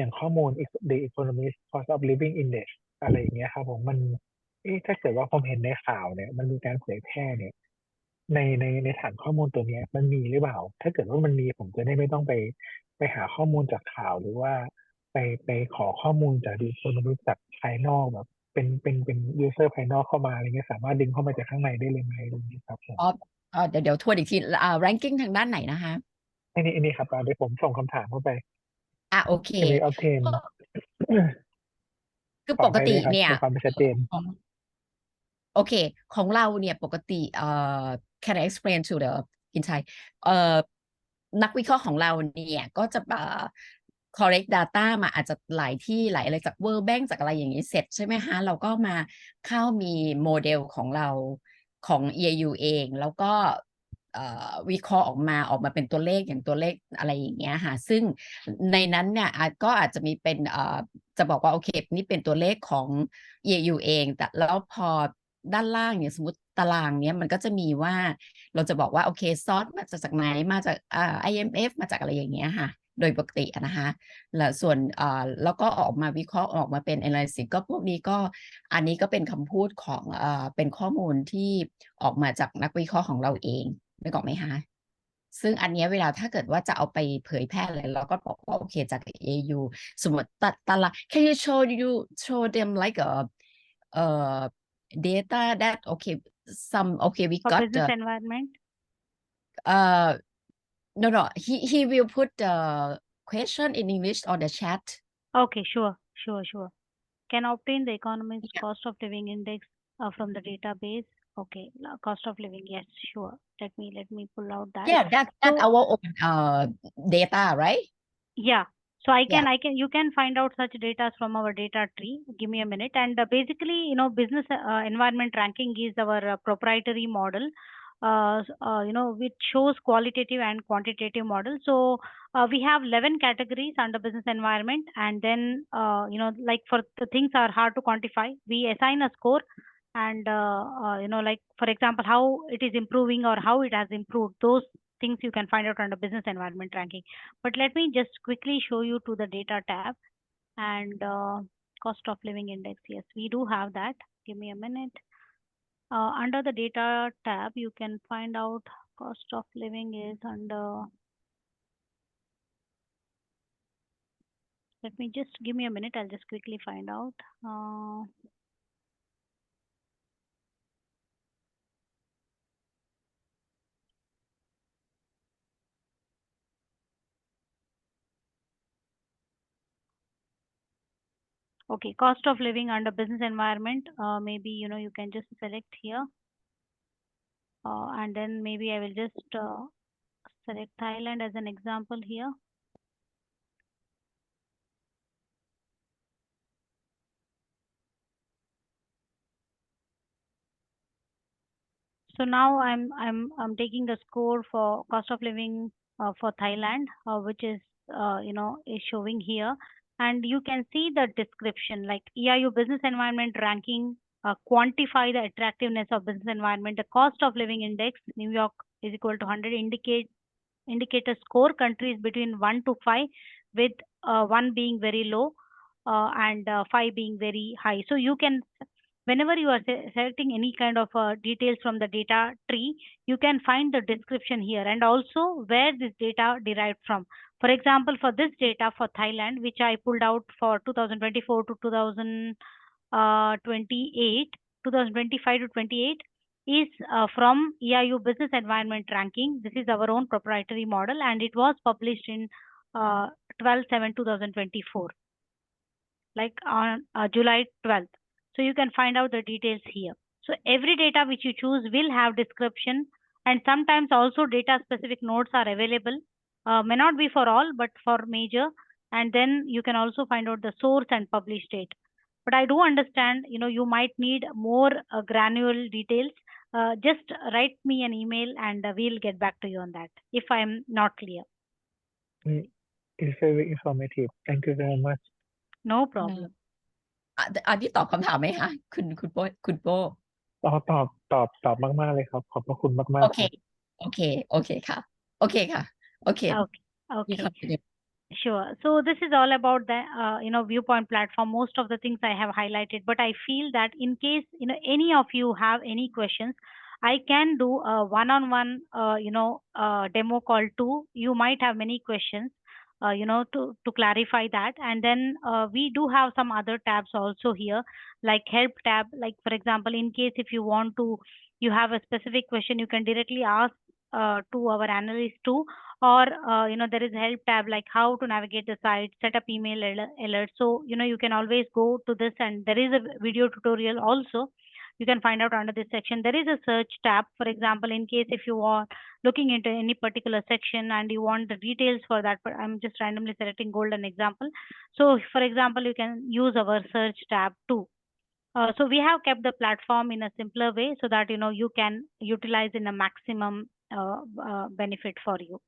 างข้อมูล The Economist Cost of Living Index อะไรอย่างเงี้ยครับผมมันถ้าเกิดว่าผมเห็นในข่าวเนี่ยมันมีการเผยแพร่เนี่ยในฐานข้อมูลตัวเนี้ยมันมีหรือเปล่า ถ้าเกิดว่ามันมีผมจะได้ไม่ต้องไปหาข้อมูลจากข่าวหรือว่าไปขอข้อมูลจาก The Economist จากภายนอกแบบ เป็น user ภายนอกเข้ามาอะไรเงี้ยสามารถดึงเข้ามาจากข้างในได้เลยไหมตรงนี้ครับผม เดี๋ยวทวนอีกทีranking ทางด้านไหนนะคะ อันนี้ครับเดี๋ยวผมส่งคำถามเข้าไป โอเค Can we obtain คือ ขอ ป อก ภัย ติ ด้วยครับ เนี่ย ในความไม่ชัดเจน โอเค ของเราเนี่ยปกติcan I explain to the in Thai นักวิเคราะห์ของเราเนี่ยก็จะcollect data มาอาจจะหลายที่หลายอะไรจาก World Bank จากอะไรอย่างนี้เสร็จใช่ไหมคะเราก็มาเข้ามีโมเดลของเราของ EIU เองแล้วก็วิเคราะห์ออกมาเป็นตัวเลขอย่างตัวเลขอะไรอย่างเงี้ยค่ะซึ่งในนั้นเนี่ยก็อาจจะมีเป็นจะบอกว่าโอเคนี่เป็นตัวเลขของ EIU เองแต่แล้วพอด้านล่างเนี่ยสมมติตารางเนี้ยมันก็จะมีว่าเราจะบอกว่าโอเคซอสมาจากไหนมาจากIMF มาจากอะไรอย่างเงี้ยค่ะโดยปกตินะคะแล้วส่วนแล้วก็ออกมาวิเคราะห์ออกมาเป็น analysis ก็พวกนี้ก็อันนี้ก็เป็นคำพูดของเป็นข้อมูลที่ออกมาจากนักวิเคราะห์ของเราเองนึกออกไหมคะซึ่งอันนี้เวลาถ้าเกิดว่าจะเอาไปเผยแพร่อะไรเราก็บอกว่าโอเคจาก AU สมมติตาราง Can you show them like data that okay we For got business environment? No he will put the question in English on the chat. Okay, sure. Can obtain the Economist cost of living index from the database. Okay, cost of living, yes, sure. Let me pull out that. Yeah, that's our own data, right? Yeah. So you can find out such data from our data tree. Give me a minute. And basically, business environment ranking is our proprietary model, which shows qualitative and quantitative model. So we have 11 categories under business environment. And then, like for the things are hard to quantify, we assign a score. And, like, for example, how it is improving or how it has improved, those things you can find out under business environment ranking. But let me just quickly show you to the data tab and cost of living index. Yes, we do have that. Give me a minute. Under the data tab, you can find out cost of living is under. Let me just give me a minute. I'll just quickly find out. Okay, cost of living under business environment. Maybe you can just select here, and then maybe I will just select Thailand as an example here. So now I'm taking the score for cost of living for Thailand, which is is showing here, and you can see the description like EIU business environment ranking. Quantify the attractiveness of business environment. The cost of living index, New York is equal to 100. Indicator score countries between 1 to 5, with 1 being very low and 5 being very high. So you can, whenever you are selecting any kind of details from the data tree, you can find the description here and also where this data derived from. For example, for this data for Thailand, which I pulled out for 2024 to 2025 to 28, is from EIU business environment ranking. This is our own proprietary model and it was published in 12/7/2024, like on July 12th. So you can find out the details here. So every data which you choose will have description, and sometimes also data specific notes are available. May not be for all, but for major. And then you can also find out the source and published date. But I do understand, you might need more granular details. Just write me an email and we'll get back to you on that if I'm not clear. It's very informative. Thank you very much. No problem. อันนี้ตอบคำถามไหมคะคุณโบตอบมากๆเลยครับขอบพระคุณมากๆ โอเคค่ะโอเค Sure. So this is all about the Viewpoint platform. Most of the things I have highlighted, but I feel that in case any of you have any questions, I can do a one-on-one demo call too. You might have many questions. to clarify that. And then we do have some other tabs also here, like help tab. Like for example, in case if you have a specific question, you can directly ask to our analyst too. Or there is help tab, like how to navigate the site, set up email alert. So you can always go to this, and there is a video tutorial also you can find out under this section. There is a search tab, for example, in case if you are looking into any particular section and you want the details for that, but I'm just randomly selecting golden example. So for example, you can use our search tab too. So we have kept the platform in a simpler way so that you can utilize in a maximum benefit for you.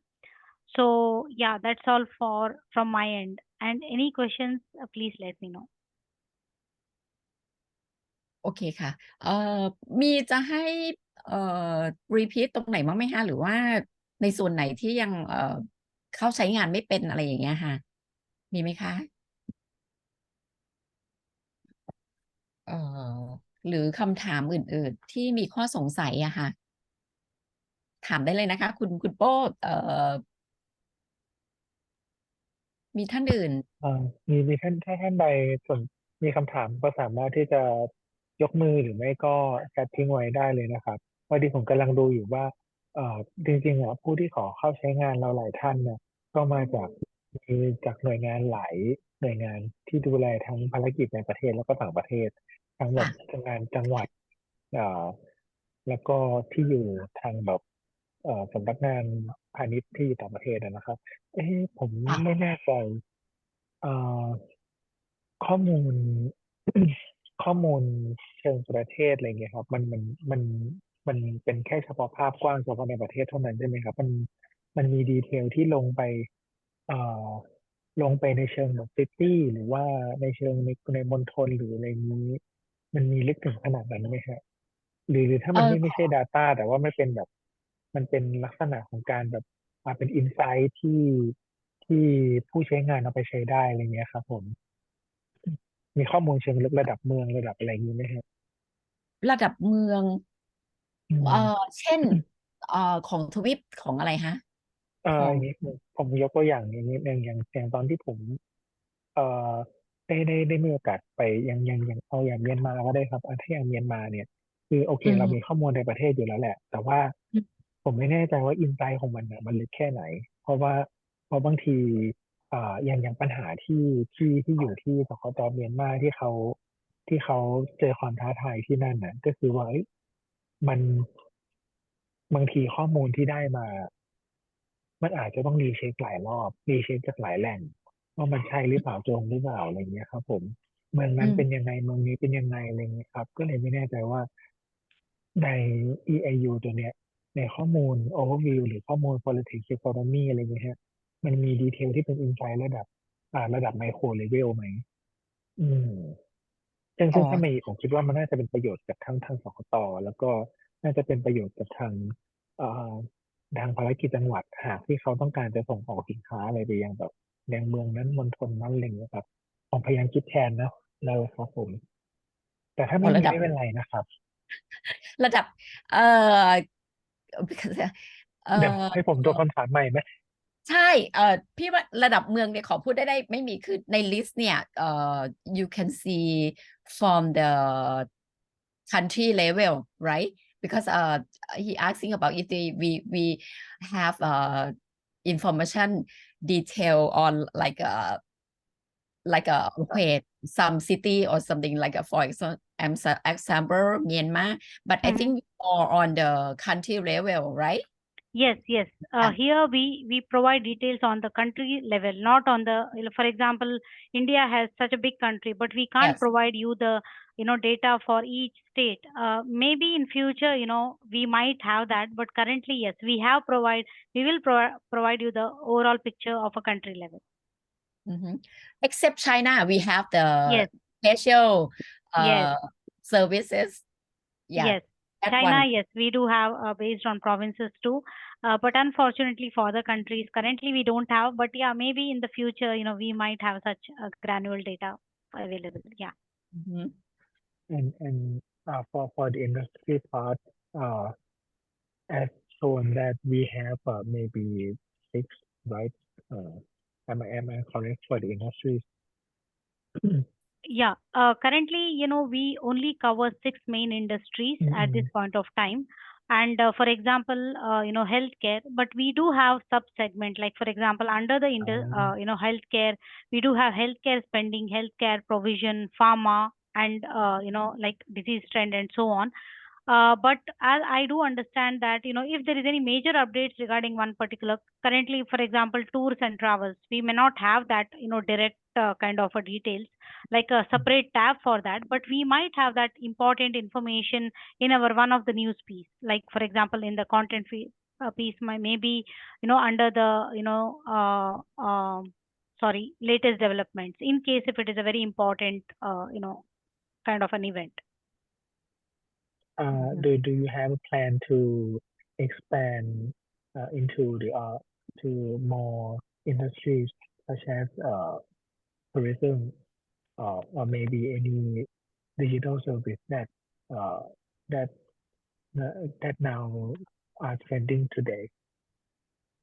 So yeah, that's all from my end. And any questions, please let me know. โอเคค่ะมีจะให้repeat ตรงไหนบ้างไหมคะหรือว่าในส่วนไหนที่ยังเข้าใช้งานไม่เป็นอะไรอย่างเงี้ยค่ะมีไหมคะหรือคำถามอื่นๆที่มีข้อสงสัยอะค่ะถามได้เลยนะคะคุณโป้มีท่านอื่นมีท่านถ้าท่านใดส่วนมีคำถามก็สามารถที่จะยกมือหรือไม่ก็แชททิ้งไว้ได้เลยนะครับพอดีผมกำลังดูอยู่ว่าจริงๆผู้ที่ขอเข้าใช้งานเราหลายท่านเนี่ยก็มาจากหน่วยงานหลายหน่วยงานที่ดูแลทั้งภารกิจในประเทศแล้วก็ต่างประเทศทั้งแบบงานจังหวัดแล้วก็ที่อยู่ทางแบบสำนักงานพาณิชย์ที่อยู่ต่างประเทศนะครับผมไม่แน่ใจข้อมูล ข้อมูลเชิงประเทศอะไรเงี้ยครับมันเป็นแค่เฉพาะภาพกว้างเฉพาะในประเทศเท่านั้นใช่ไหมครับมันมีดีเทลที่เอ่อลงไปในเชิงแบบซิตี้หรือว่าในเชิงในมณฑลหรืออะไรนี้มันมีลึกถึงขนาดนั้นไหมครับหรือถ้ามันไม่ใช่ Data แต่ว่าไม่เป็นแบบมันเป็นลักษณะของการแบบเป็นอินไซต์ที่ผู้ใช้งานเอาไปใช้ได้อะไรเงี้ยครับผมมีข้อมูลเชิงลึกระดับเมืองระดับอะไรอย่างนี้ไหมครับระดับเมืองอืมเช่นของทวิปของอะไรฮะของอย่างนี้ผมยกตัวอย่างอย่างนี้อย่างตอนที่ผมเอ่อได้มีโอกาสไปยังเอาอย่างเมียนมาก็ได้ครับถ้าอย่างเมียนมาเนี่ยคือโอเคเรามีข้อมูลในประเทศอยู่แล้วแหละ แต่ว่าผมไม่แน่ใจว่าอินไซต์ของมันมันลึกแค่ไหน เพราะบางทีอย่างปัญหาที่อยู่ที่สคตเมียนมาที่เขาเจอความท้าทายที่นั่นน่ะก็คือว่ามันบางทีข้อมูลที่ได้มา มันอาจจะต้องรีเช็คหลายรอบรีเช็คจากหลายแหล่งว่ามันใช่หรือเปล่าตรงหรือเปล่าอะไรเงี้ยครับผมเมืองนั้นเป็นยังไงเมืองนี้เป็นยังไงอะไรเงี้ยครับก็เลยไม่แน่ใจว่าใน EIU ตัวเนี้ยในข้อมูล overview หรือข้อมูล politics economy อะไรเงี้ยฮะมันมีดีเทลที่เป็น insight ระดับไมโครเลเวลไหมอืม ซึ่งถ้ามีผมคิดว่ามันน่าจะเป็นประโยชน์กับทางสคตแล้วก็น่าจะเป็นประโยชน์กับเอ่อทางภารกิจจังหวัดหากที่เขาต้องการจะส่งออกสินค้าอะไรไปยังแบบยังเมืองนั้นมณฑลนั้นอะไรอย่างเงี้ยครับผมพยายามคิดแทนนะแล้วครับผมแต่ถ้าไม่มีไม่เป็นไรนะครับระดับเอ่อเดี๋ยวให้ผมตัวคำถามใหม่ไหมใช่พี่ว่าระดับเมืองเนี่ยขอพูดได้ไม่มีคือในลิสต์เนี่ยyou can see from the country level right because he asking about if we have information detail on like a okay some city or something like for example Myanmar but I think more on the country level right Yes. Here we provide details on the country level, not on the, for example, India has such a big country, but we can't Yes. provide you the, data for each state. Maybe in future, we might have that, but currently, yes, we will provide you the overall picture of a country level. Except China, we have the Yes. special Yes. services. Yeah. Yes. China, yes, we do have based on provinces too. But unfortunately for the countries, currently we don't have. But yeah, maybe in the future, we might have such granular data available. Yeah. And for the industry part, as shown that we have maybe 6, right? am I correct for the industry? Yeah, currently, we only cover 6 main industries at this point of time. And for example, healthcare, but we do have sub-segment, like for example, under the, healthcare, we do have healthcare spending, healthcare provision, pharma, and, like disease trend and so on. But as I do understand that, if there is any major updates regarding one particular, currently, for example, tours and travels, we may not have that, direct kind of a details, like a separate tab for that, but we might have that important information in our one of the news piece, like for example, in the content piece, maybe, under the, sorry, latest developments, in case if it is a very important, kind of an event. Do you have a plan to expand into to more industries such as tourism or maybe any digital service uh, that that now are trending today?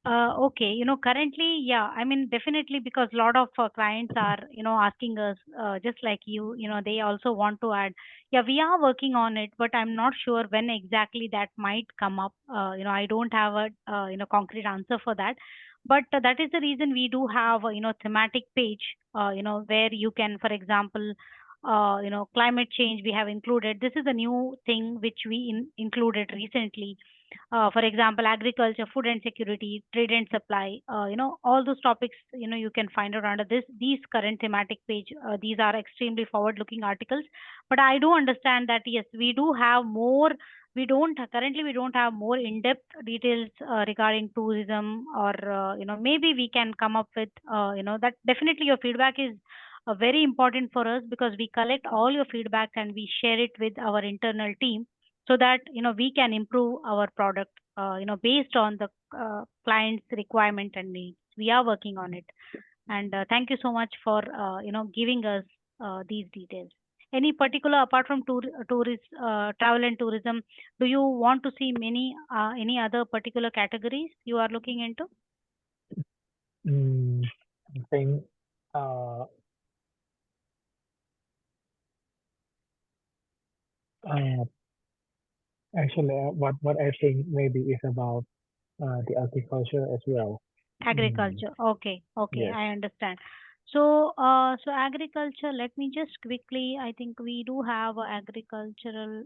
Okay, currently, yeah, I mean, definitely because a lot of clients are, asking us, just like you, they also want to add. Yeah, we are working on it, but I'm not sure when exactly that might come up. I don't have a, concrete answer for that. But that is the reason we do have, thematic page, where you can, for example, climate change we have included. This is a new thing which we included recently. For example, agriculture, food and security, trade and supply, all those topics, you can find out under these current thematic page. These are extremely forward looking articles, but I do understand that yes, we do have more. We don't have more in-depth details regarding tourism, or maybe we can come up with that. Definitely your feedback is very important for us, because we collect all your feedback and we share it with our internal team, so that we can improve our product based on the client's requirement and needs. We are working on it, and thank you so much for giving us these details. Any particular, apart from travel and tourism, do you want to see any other particular categories you are looking into? I think actually what I think maybe is about the agriculture as well. Agriculture. Okay. Yes. I understand. So, agriculture, let me just quickly, I think we do have agriculture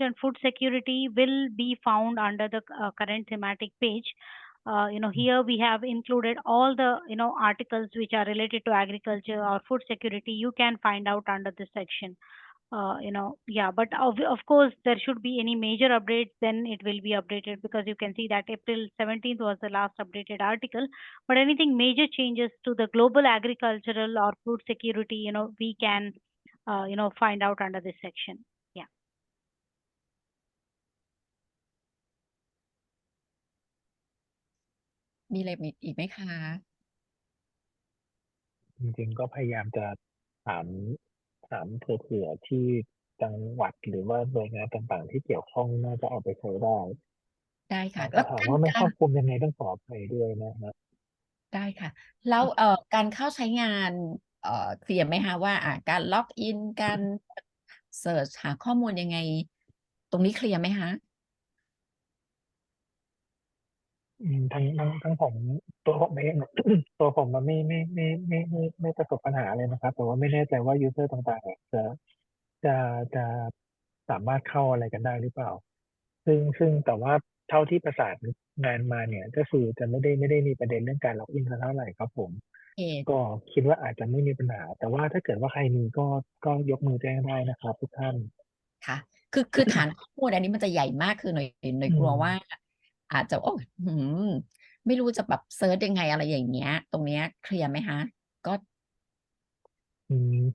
and food security will be found under the current thematic page. Here we have included all the, articles which are related to agriculture or food security. You can find out under this section. But of course, there should be any major updates, then it will be updated, because you can see that April 17th was the last updated article. But anything major changes to the global agricultural or food security, we can, find out under this section. Yeah. มีอะไรอีกไหมคะ จริงๆก็พยายามจะถามเผื่อที่จังหวัดหรือว่าหน่วยงานต่างๆที่เกี่ยวข้องน่าจะเอาไปใช้ได้ ได้ค่ะ แต่ แล้ว ถามว่าไม่ครอบคลุมยังไงต้องขออภัยด้วยนะฮะ ได้ค่ะ แล้วการเข้าใช้งานเคลียร์ไหมคะว่าการล็อกอินการเสิร์ชหาข้อมูลยังไง ตรงนี้เคลียร์ไหมคะ ทั้งผมตัวผมเอง ตัวผมมันไม่ประสบปัญหาเลยนะครับ แต่ว่าไม่แน่ใจว่ายูเซอร์ต่างๆจะสามารถเข้าอะไรกันได้หรือเปล่า ซึ่งแต่ว่าเท่าที่ประสานงานมาเนี่ยก็คือจะไม่ได้มีประเด็นเรื่องการล็อกอินเท่าไหร่ครับผม ก็คิดว่าอาจจะไม่มีปัญหา แต่ว่าถ้าเกิดว่าใครมีก็ยกมือแจ้งได้นะครับทุกท่าน ค่ะ คือฐานข้อมูลอันนี้มันจะใหญ่มากคือหน่อยกลัวว่า อาจจะไม่รู้จะแบบเซิร์ชยังไงอะไรอย่างเงี้ย ตรงเนี้ยเคลียร์ไหมคะก็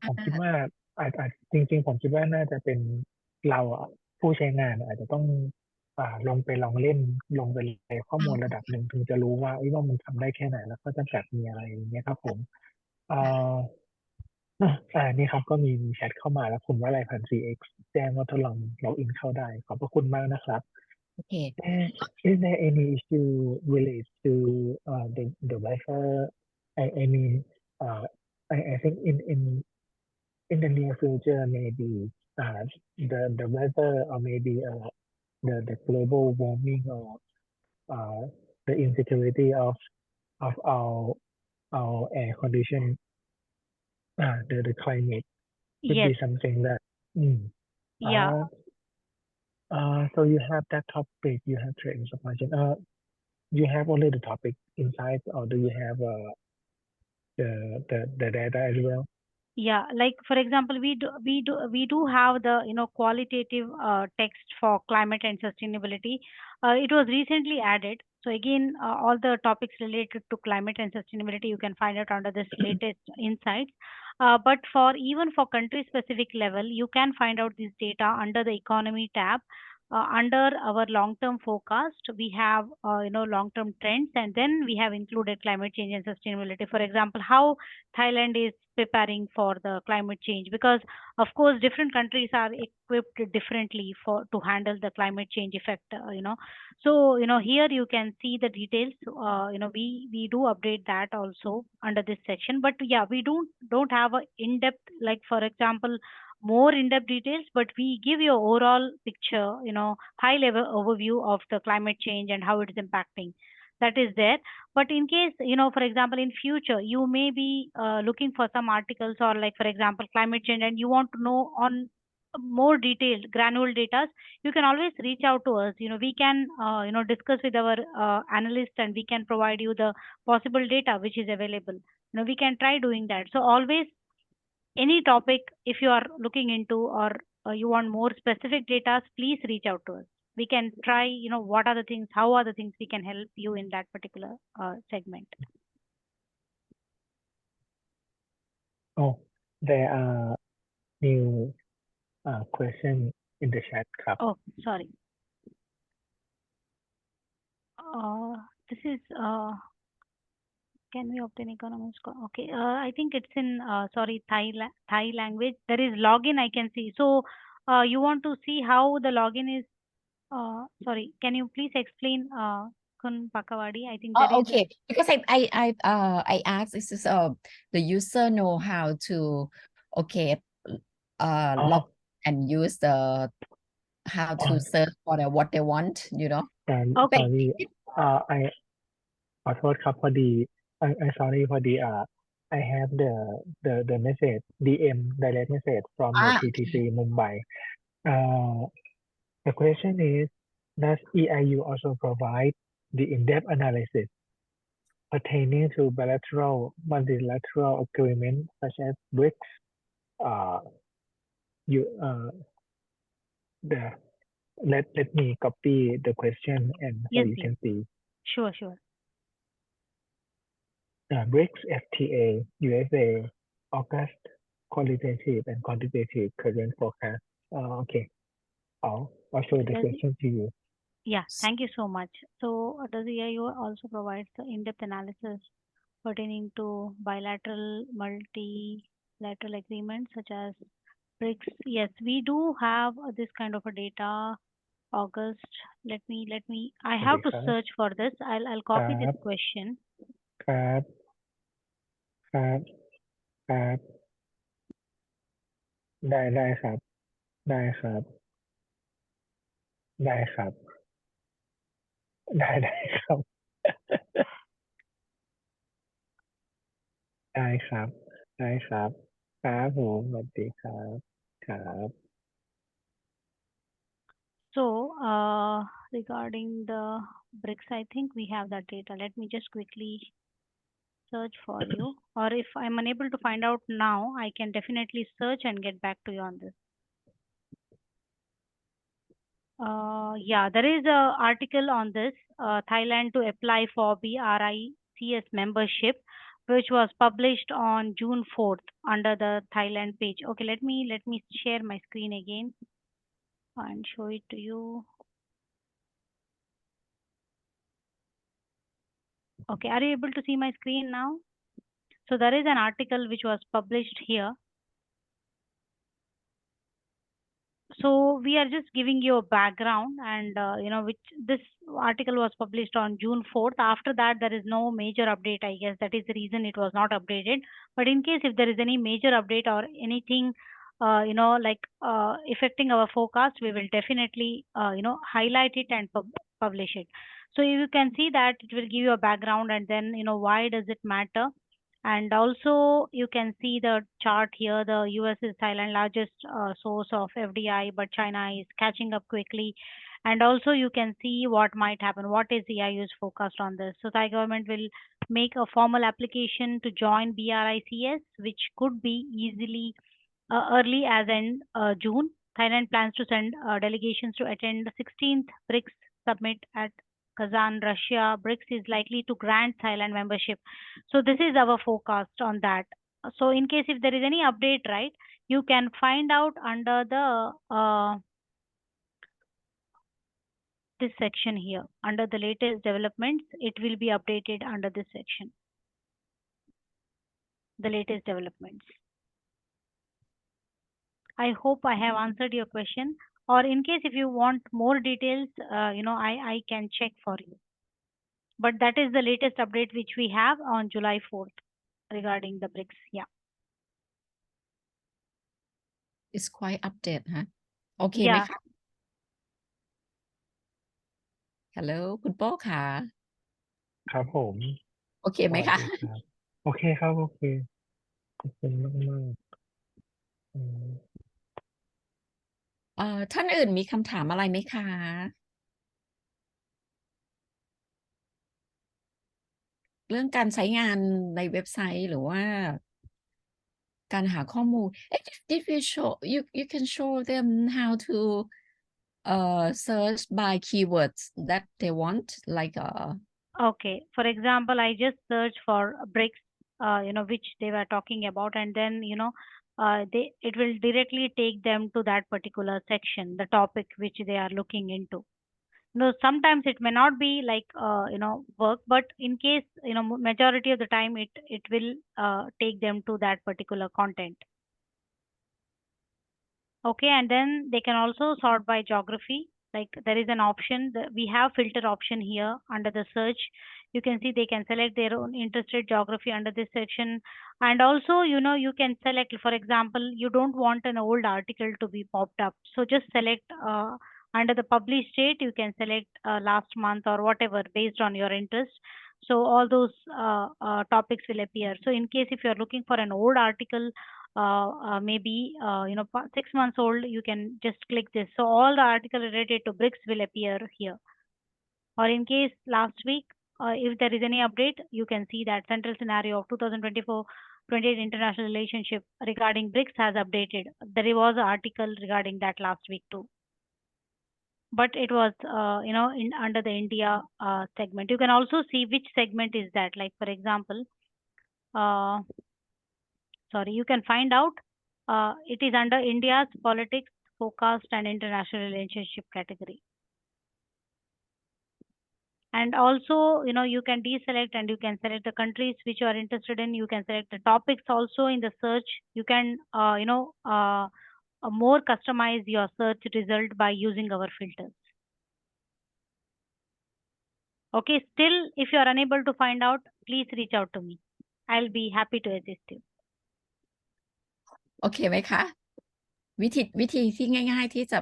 ผมคิดว่าอาจจริงๆผมคิดว่าน่าจะเป็นเราผู้ใช้งานอาจจะต้องลงไปลองเล่นลงไปในข้อมูลระดับหนึ่งถึงจะรู้ว่าว่ามันทำได้แค่ไหนแล้วก็จำกัดมีอะไรอย่างเงี้ยครับผมนี่ครับก็มีแชทเข้ามาแล้วคุณว่าอะไรพัน CX แจ้งว่าทดลองล็อกอินเข้าได้ขอบพระคุณมากนะครับ โอเค Is there any issue related to the Wi-Fi I mean, I think in the near future, maybe the weather or maybe the global warming or the insecurity of our air condition, the climate could Yes. be something that. Yeah. So you have that topic, you have trading supply chain. You have only the topic inside, or do you have the data as well? Yeah, like for example, we do have the qualitative text for climate and sustainability. It was recently added. So again, all the topics related to climate and sustainability you can find it under this latest insights. But for even for country specific level, you can find out this data under the economy tab. Under our long-term forecast, we have long-term trends, and then we have included climate change and sustainability. For example, how Thailand is preparing for the climate change, because of course different countries are equipped differently for to handle the climate change effect. So here you can see the details. We do update that also under this section, but yeah, we don't have a in-depth, like for example more in-depth details, but we give you overall picture, high level overview of the climate change and how it is impacting. That is there. But in case, for example, in future, you may be looking for some articles or like, for example, climate change, and you want to know on more detailed, granular data, you can always reach out to us. We can, discuss with our analyst, and we can provide you the possible data which is available. We can try doing that. So always, any topic, if you are looking into or you want more specific data, please reach out to us. We can try, what are the things, how are the things we can help you in that particular segment. Oh, there are new question in the chat,ครับ. Oh, sorry. This is can we obtain economist? Okay, I think it's in Thai language. There is login I can see. So you want to see how the login is? Sorry, can you please explain, Kun Pakawadi? I think there is okay, because I asked, this is the user know how to log and use the how to search for what they want, okay. Sorry, I ขอโทษครับพอดี I sorry พอดีI have the message DM direct message from the PTC Mumbai. The question is, does EIU also provide the in-depth analysis pertaining to bilateral, multilateral agreements such as BRICS? Let me copy the question and so Yes, you can see. Sure. BRICS FTA, USA, August, qualitative and quantitative current forecast. Okay. I'll show the question to you. Yeah, thank you so much. So does EIU also provide the in-depth analysis pertaining to bilateral, multilateral agreements such as BRICS? Yes, we do have this kind of a data. August. Let me. I have to search for this. I'll copy this question. ครับได้ครับได้ครับได้ครับได้ครับได้ครับได้ครับครับผมสวัสดีครับครับ So regarding the BRICS, I think we have that data. Let me just quickly search for you, or if I'm unable to find out now, I can definitely search and get back to you on this. Yeah, there is a article on this, Thailand to apply for BRICS membership, which was published on June 4th under the Thailand page. Okay, let me share my screen again and show it to you. Okay, are you able to see my screen now? So there is an article which was published here. So we are just giving you a background, and which this article was published on June 4th. After that, there is no major update, I guess. That is the reason it was not updated. But in case if there is any major update or anything, affecting our forecast, we will definitely, highlight it and publish it. So you can see that it will give you a background, and then, why does it matter? And also you can see the chart here. The US is Thailand largest source of FDI, but China is catching up quickly. And also you can see what might happen. What is the EIU's forecast on this? So Thai government will make a formal application to join BRICS, which could be easily early as in June. Thailand plans to send delegations to attend the 16th BRICS summit at Kazan, Russia. BRICS is likely to grant Thailand membership. So this is our forecast on that. So in case if there is any update, right, you can find out under the this section here. Under the latest developments, it will be updated under this section. The latest developments. I hope I have answered your question. Or in case if you want more details, I can check for you. But that is the latest update which we have on July 4th regarding the BRICS. Yeah. It's quite update ฮะโอเคไหม Yeah. คะ Hello คุณโป้ค่ะ ครับผม โอเค ส ไหม วัส คะ ดีครับ โอเคครับ โอเค ขอบคุณมากมากๆอืม ท่านอื่นมีคำถามอะไรไหมคะ เรื่องการใช้งานในเว็บไซต์หรือว่าการหาข้อมูล if you show you can show them how to search by keywords that they want like Okay. For example, I just searched for BRICS, which they were talking about, and then, it will directly take them to that particular section, the topic which they are looking into. Sometimes it may not be like, work, but in case, majority of the time it will take them to that particular content. Okay, and then they can also sort by geography. Like there is an option that we have filter option here under the search. You can see they can select their own interested geography under this section. And also, you can select, for example, you don't want an old article to be popped up. So just select under the published date, you can select last month or whatever based on your interest. So all those topics will appear. So in case if you're looking for an old article, maybe 6 months old, you can just click this. So all the article related to BRICS will appear here. Or in case last week, if there is any update, you can see that central scenario of 2024-28 international relationship regarding BRICS has updated. There was an article regarding that last week too. But it was, under the India segment. You can also see which segment is that. Like for example, you can find out it is under India's politics, forecast, and international relationship category. And also, you can deselect and you can select the countries which you are interested in. You can select the topics also in the search. You can, more customize your search result by using our filters. Okay, still, if you are unable to find out, please reach out to me. I'll be happy to assist you. โอเคไหมคะ วิธีที่ง่ายๆที่จะ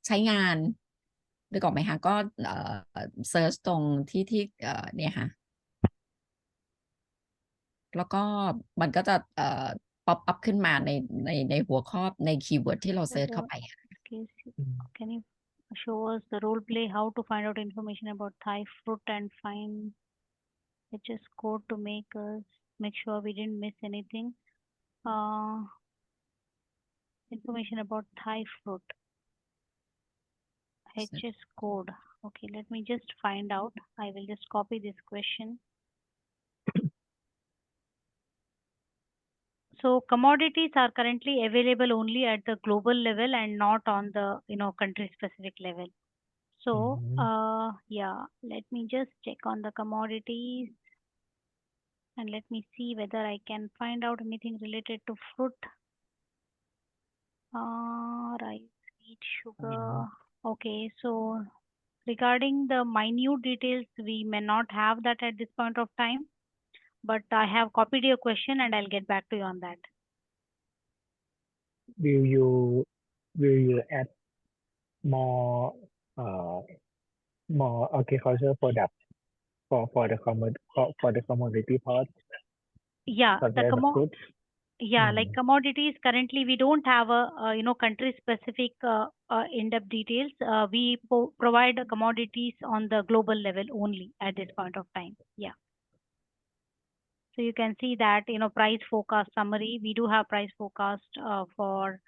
ใช้งานนึกออกไหมคะก็เซิร์ชตรงที่เนี่ยค่ะแล้วก็มันก็จะป๊อปอัพขึ้นมาในหัวข้อในคีย์เวิร์ดที่เราเซิร์ชเข้าไปค่ะ Can you show us the role play how to find out information about Thai fruit and find HS code to make sure we didn't miss anything? Information about Thai fruit. HS code. Okay, let me just find out. I will just copy this question. So commodities are currently available only at the global level and not on the country specific level. So yeah, let me just check on the commodities and let me see whether I can find out anything related to fruit. Rice, wheat, sugar. Okay, so regarding the minute details, we may not have that at this point of time, but I have copied your question and I'll get back to you on that. Will you add more more agricultural products for the commodity part, Yeah, such the as the fruits? yeah, like commodities, currently we don't have a country specific in-depth details. We provide commodities on the global level only at this point of time. Yeah. So you can see that, price forecast summary. We do have price forecast for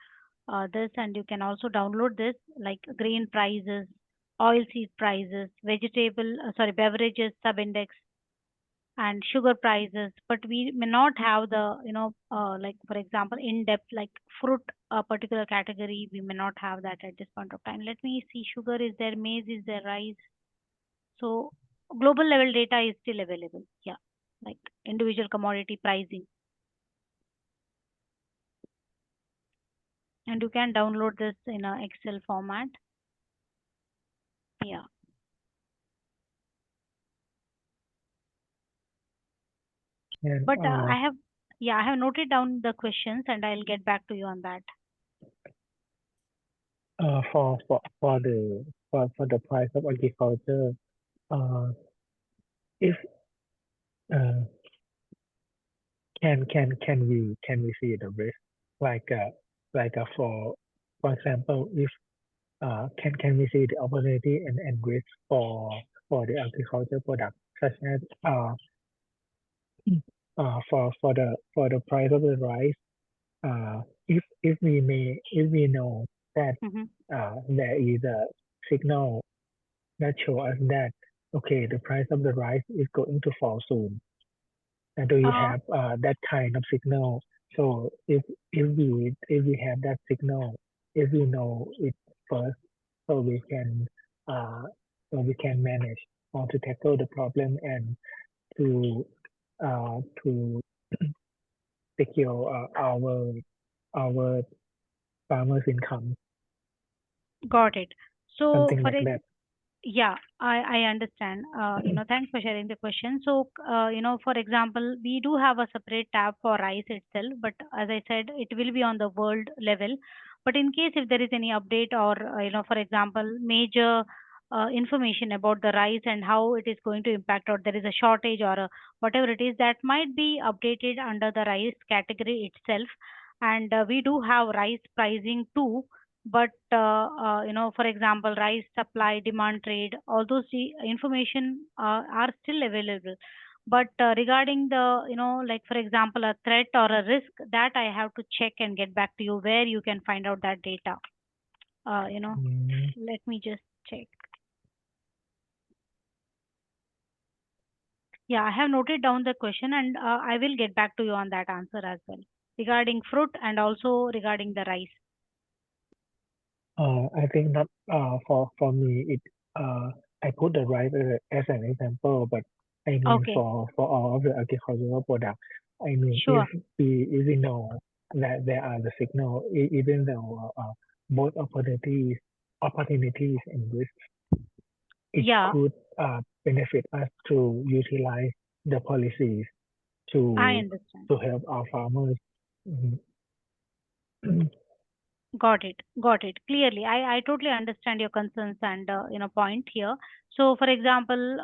this, and you can also download this, like grain prices, oilseed prices, beverages sub-index, and sugar prices. But we may not have the, like for example, in-depth, like fruit, particular category. We may not have that at this point of time. Let me see. Sugar is there, maize is there, rice. So global level data is still available. Yeah, like individual commodity pricing. And you can download this in a Excel format. Yeah. And But I have noted down the questions and I'll get back to you on that. for the price of agriculture, if can we see the risk, like for example, if can we see the opportunity and risk for the agriculture products, such as for the price of the rice, if we know that there is a signal that show us that okay, the price of the rice is going to fall soon. And do you have that kind of signal? So if we have that signal, if we know it first, so we can manage or to tackle the problem and to secure our farmers' income, Got it. So something for like that. Yeah, I understand. Thanks for sharing the question. So, for example, we do have a separate tab for rice itself, but as I said, it will be on the world level. But in case if there is any update or, for example, major information about the rice and how it is going to impact, or there is a shortage or whatever it is, that might be updated under the rice category itself. And we do have rice pricing too, but for example, rice supply, demand, trade, all those information are still available. But regarding the, like for example, a threat or a risk, that I have to check and get back to you where you can find out that data. Let me just check. Yeah, I have noted down the question and I will get back to you on that answer as well, regarding fruit and also regarding the rice. I think not for me it I put the rice as an example, but I mean Okay. for all of the agricultural products, I mean Sure. if we know that there are the signal, even though both opportunities and risks, it Yeah, could benefit us to utilize the policies I to understand. help our farmers. Mhm. Got it. Got it. Clearly, I totally understand your concerns and point here. So, for example,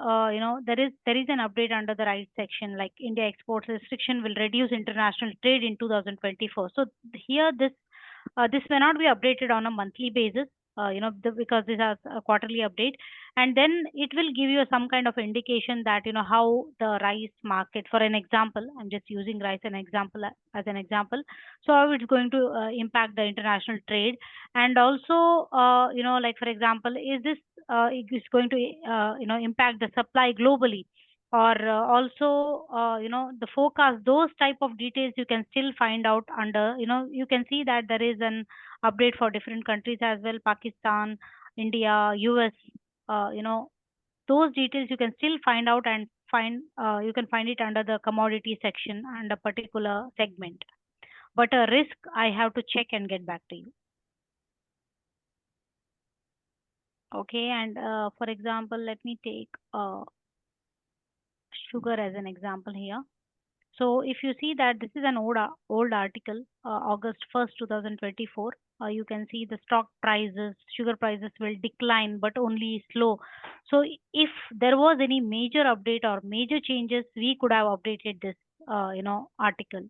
there is an update under the right section, like India exports restriction will reduce international trade in 2024. So here this may not be updated on a monthly basis, because this is a quarterly update, and then it will give you some kind of indication that how the rice market, for an example, I'm just using rice as an example, so how it's going to impact the international trade, and also like for example, is this is going to impact the supply globally, or also the forecast, those type of details you can still find out under, you can see that there is an update for different countries as well, Pakistan, India, US, those details you can still find out and you can find it under the commodity section and a particular segment. But a risk I have to check and get back to you. Okay, and for example, let me take sugar as an example here. So if you see that this is an old article, August 1st, 2024, you can see the stock prices, sugar prices will decline, but only slow. So if there was any major update or major changes, we could have updated this, article.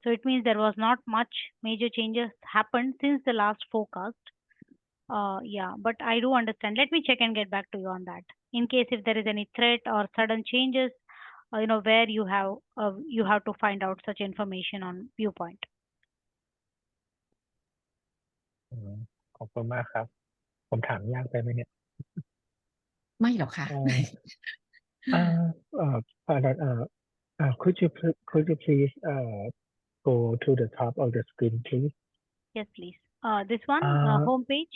So it means there was not much major changes happened since the last forecast. Yeah, but I do understand. Let me check and get back to you on that. In case if there is any threat or sudden changes, where you have to find out such information on Viewpoint. ขอบคุณมากครับผมถามยากไปไหมเนี่ย ไม่หรอกค่ะ could you please go to the top of the screen please Yes, please. This one, home page.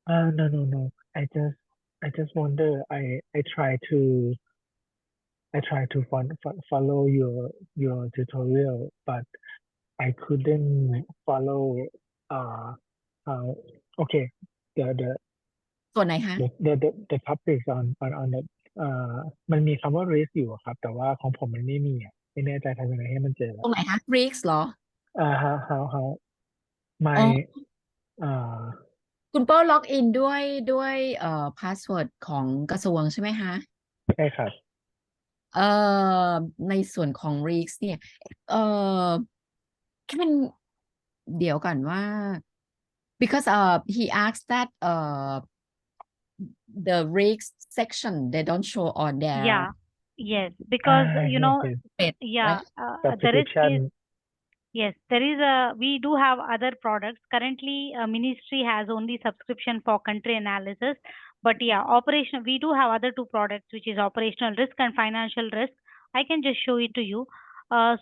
No. I just wonder. I try to follow your tutorial, but I couldn't follow. Okay. The ส่วนไหนคะ the topics on the มันมีคำว่า risk อยู่อะครับ แต่ว่าของผมมันไม่มีอ่ะไม่แน่ใจทำยังไงให้มันเจอ ตรงไหนคะ risk เหรอ how my คุณโป้ล็อกอินด้วยพาสเวิร์ดของกระทรวงใช่ไหมคะ ใช่ครับ ในส่วนของ risk เนี่ยแค่มันเดี๋ยวก่อนว่า because he asked that the risk section they don't show on their Yeah, yes, because yes. yeah, the risk is, yes, we do have other products. Currently, ministry has only subscription for country analysis. But yeah, we do have other two products, which is operational risk and financial risk. I can just show it to you.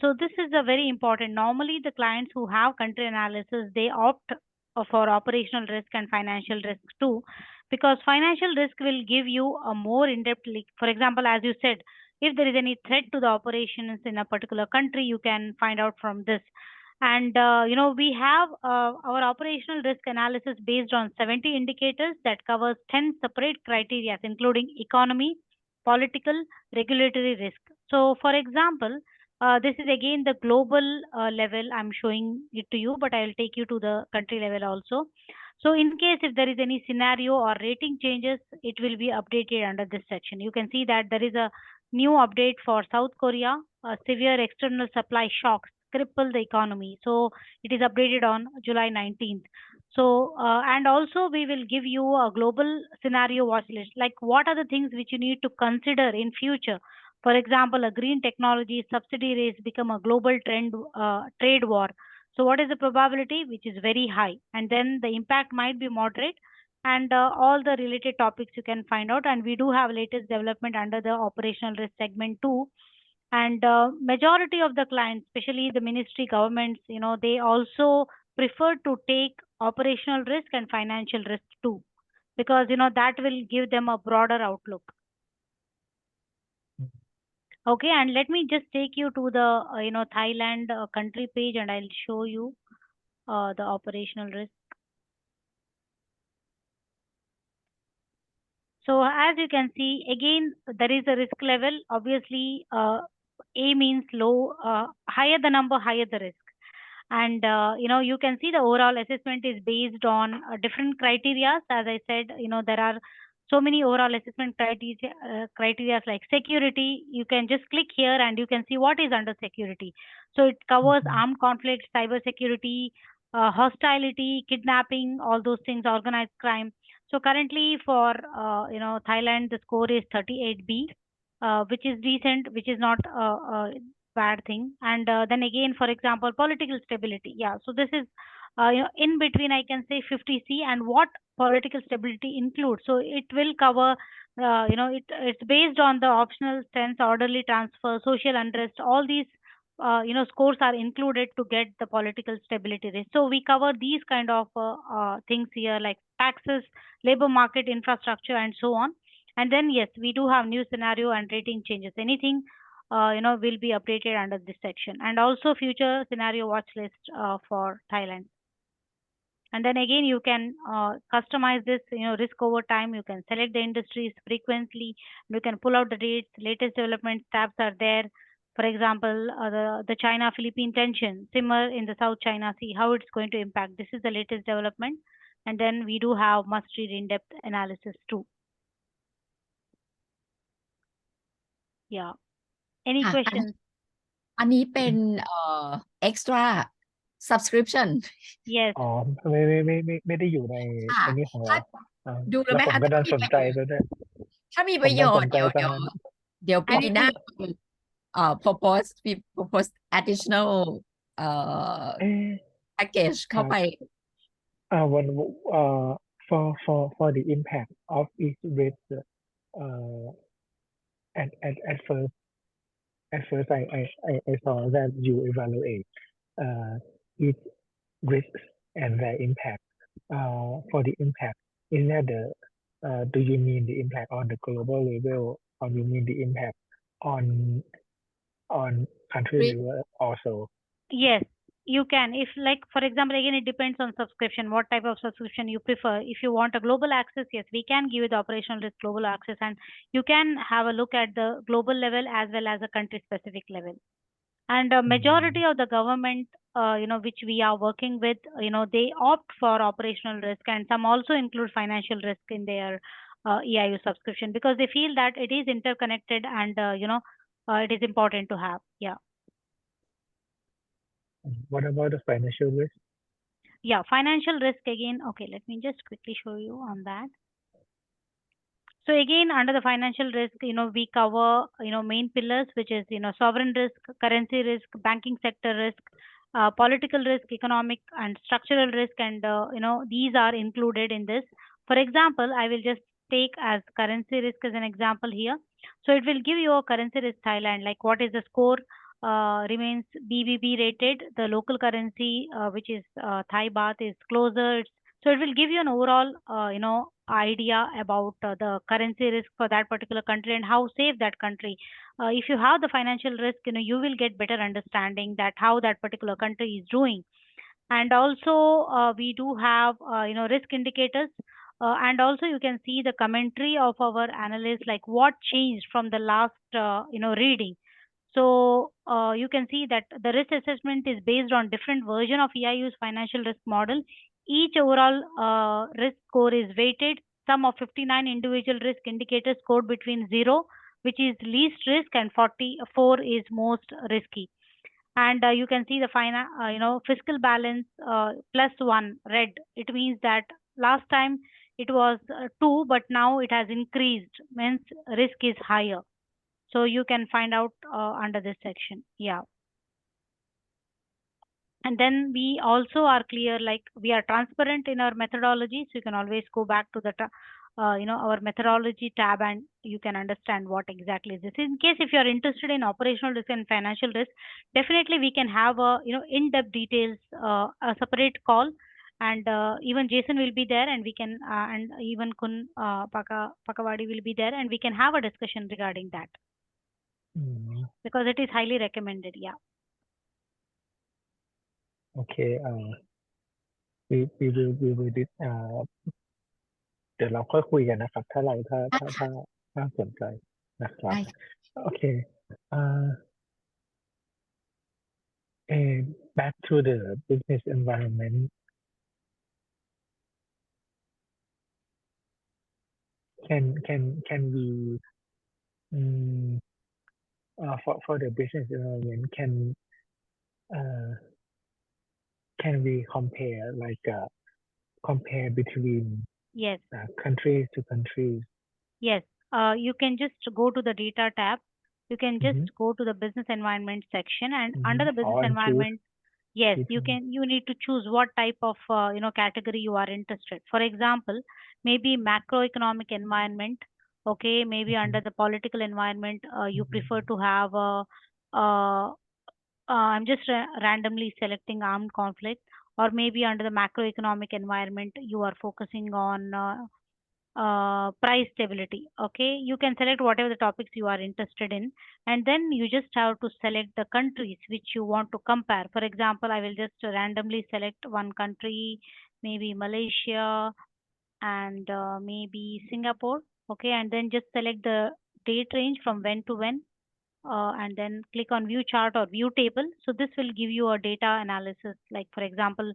So this is a very important. Normally, the clients who have country analysis, they opt for operational risk and financial risk too, because financial risk will give you a more in-depth, for example, as you said, if there is any threat to the operations in a particular country, you can find out from this. And, we have our operational risk analysis based on 70 indicators that covers 10 separate criteria, including economy, political, regulatory risk. So, for example, this is again the global level. I'm showing it to you, but I'll take you to the country level also. So in case if there is any scenario or rating changes, it will be updated under this section. You can see that there is a new update for South Korea. Severe external supply shocks cripple the economy. So it is updated on July 19th. So, and also we will give you a global scenario watch list, like what are the things which you need to consider in future. For example, a green technology subsidy race become a global trade war. So what is the probability? Which is very high. And then the impact might be moderate. And all the related topics you can find out. And we do have latest development under the operational risk segment too. And majority of the clients, especially the ministry governments, they also prefer to take operational risk and financial risk too, because that will give them a broader outlook. Okay, and let me just take you to the Thailand country page, and I'll show you the operational risk. So as you can see, again, there is a risk level. Obviously, A means low, higher the number, higher the risk. And, you can see the overall assessment is based on different criteria. As I said, there are so many overall assessment criteria like security. You can just click here and you can see what is under security. So it covers armed conflict, cyber security, hostility, kidnapping, all those things, organized crime. So currently for, Thailand, the score is 38B, which is decent, which is not bad thing. And then again, for example, political stability. Yeah, so this is in between, I can say 50C, and what political stability includes. So it will cover, it's based on the optional stance, orderly transfer, social unrest, all these scores are included to get the political stability risk. So we cover these kind of things here, like taxes, labor market infrastructure, and so on. And then yes, we do have new scenario and rating changes. Anything will be updated under this section, and also future scenario watch list for Thailand. And then again, you can customize this, risk over time. You can select the industries frequently. You can pull out the dates. Latest development tabs are there. For example, the China-Philippine tension simmer in the South China Sea, how it's going to impact. This is the latest development. And then we do have must-read in-depth analysis too. Yeah. Any ค่ะ questions? อันนี้เป็นextra subscription Yes. อ๋อไม่ได้อยู่ใน ค่ะ อันนี้ของ ถ้า เรา ดูแล้ว แล้ว ไหม ผม คะ ก็ดัน ถ้า ส มี นใจซะด้วย ถ้ามี ผ ป ม ระโย ดันส ช น น์ ใจ เดี๋ยว ซะงั้น เดี๋ยวปี And it หน้า will, propose additional เอ๊ะ package เข้าไป when for the impact of each risk at first I saw that you evaluate each risk and their impact for the impact is that do you mean the impact on the global level or you mean the impact on country Risk. level also? yes, you can. If like, for example, again, it depends on subscription, what type of subscription you prefer. If you want a global access, yes, we can give you the operational risk global access, and you can have a look at the global level as well as a country specific level. And a majority of the government, which we are working with, they opt for operational risk, and some also include financial risk in their EIU subscription because they feel that it is interconnected and, it is important to have. Yeah. What about the financial risk? Yeah, financial risk again. Okay, let me just quickly show you on that. So again, under the financial risk, we cover, main pillars, which is, sovereign risk, currency risk, banking sector risk, political risk, economic and structural risk, and, these are included in this. For example, I will just take as currency risk as an example here. So it will give you a currency risk Thailand, like what is the score, remains BBB rated, the local currency, which is Thai baht is closer. So it will give you an overall, idea about the currency risk for that particular country and how safe that country. If you have the financial risk, you will get better understanding that how that particular country is doing. And also, we do have, risk indicators. And also you can see the commentary of our analysts, like what changed from the last, reading. So you can see that the risk assessment is based on different version of EIU's financial risk model. Each overall risk score is weighted. Sum of 59 individual risk indicators scored between 0, which is least risk, and 44 is most risky. And you can see the fiscal balance +1 red. It means that last time it was 2, but now it has increased, means risk is higher. So you can find out under this section. Yeah. And then we also are clear, like we are transparent in our methodology. So you can always go back to the, our methodology tab, and you can understand what exactly is this. In case if you are interested in operational risk and financial risk, definitely we can have a, in-depth details, a separate call. And even Jason will be there, and we can, and even Kun Pakawadi will be there, and we can have a discussion regarding that. Because it is highly recommended. Yeah. Okay. We will ดี๋ยวเราค่อยคุยกันนะครับ ถ้าสนใจนะครับ ได้ Okay. Back to the business environment. Can we for the business environment can we compare compare between Yes. Countries to countries? Yes. You can just go to the data tab. You can just go to the business environment section, and under the business and choose environment, yes, you different- need to choose what type of category you are interested. For example, maybe macroeconomic environment. Okay, maybe under the political environment, you prefer to have I'm just randomly selecting armed conflict, or maybe under the macroeconomic environment, you are focusing on price stability. Okay, you can select whatever the topics you are interested in, and then you just have to select the countries which you want to compare. For example, I will just randomly select one country, maybe Malaysia, and maybe Singapore. Okay, and then just select the date range from when to when, and then click on view chart or view table. So this will give you a data analysis, like for example,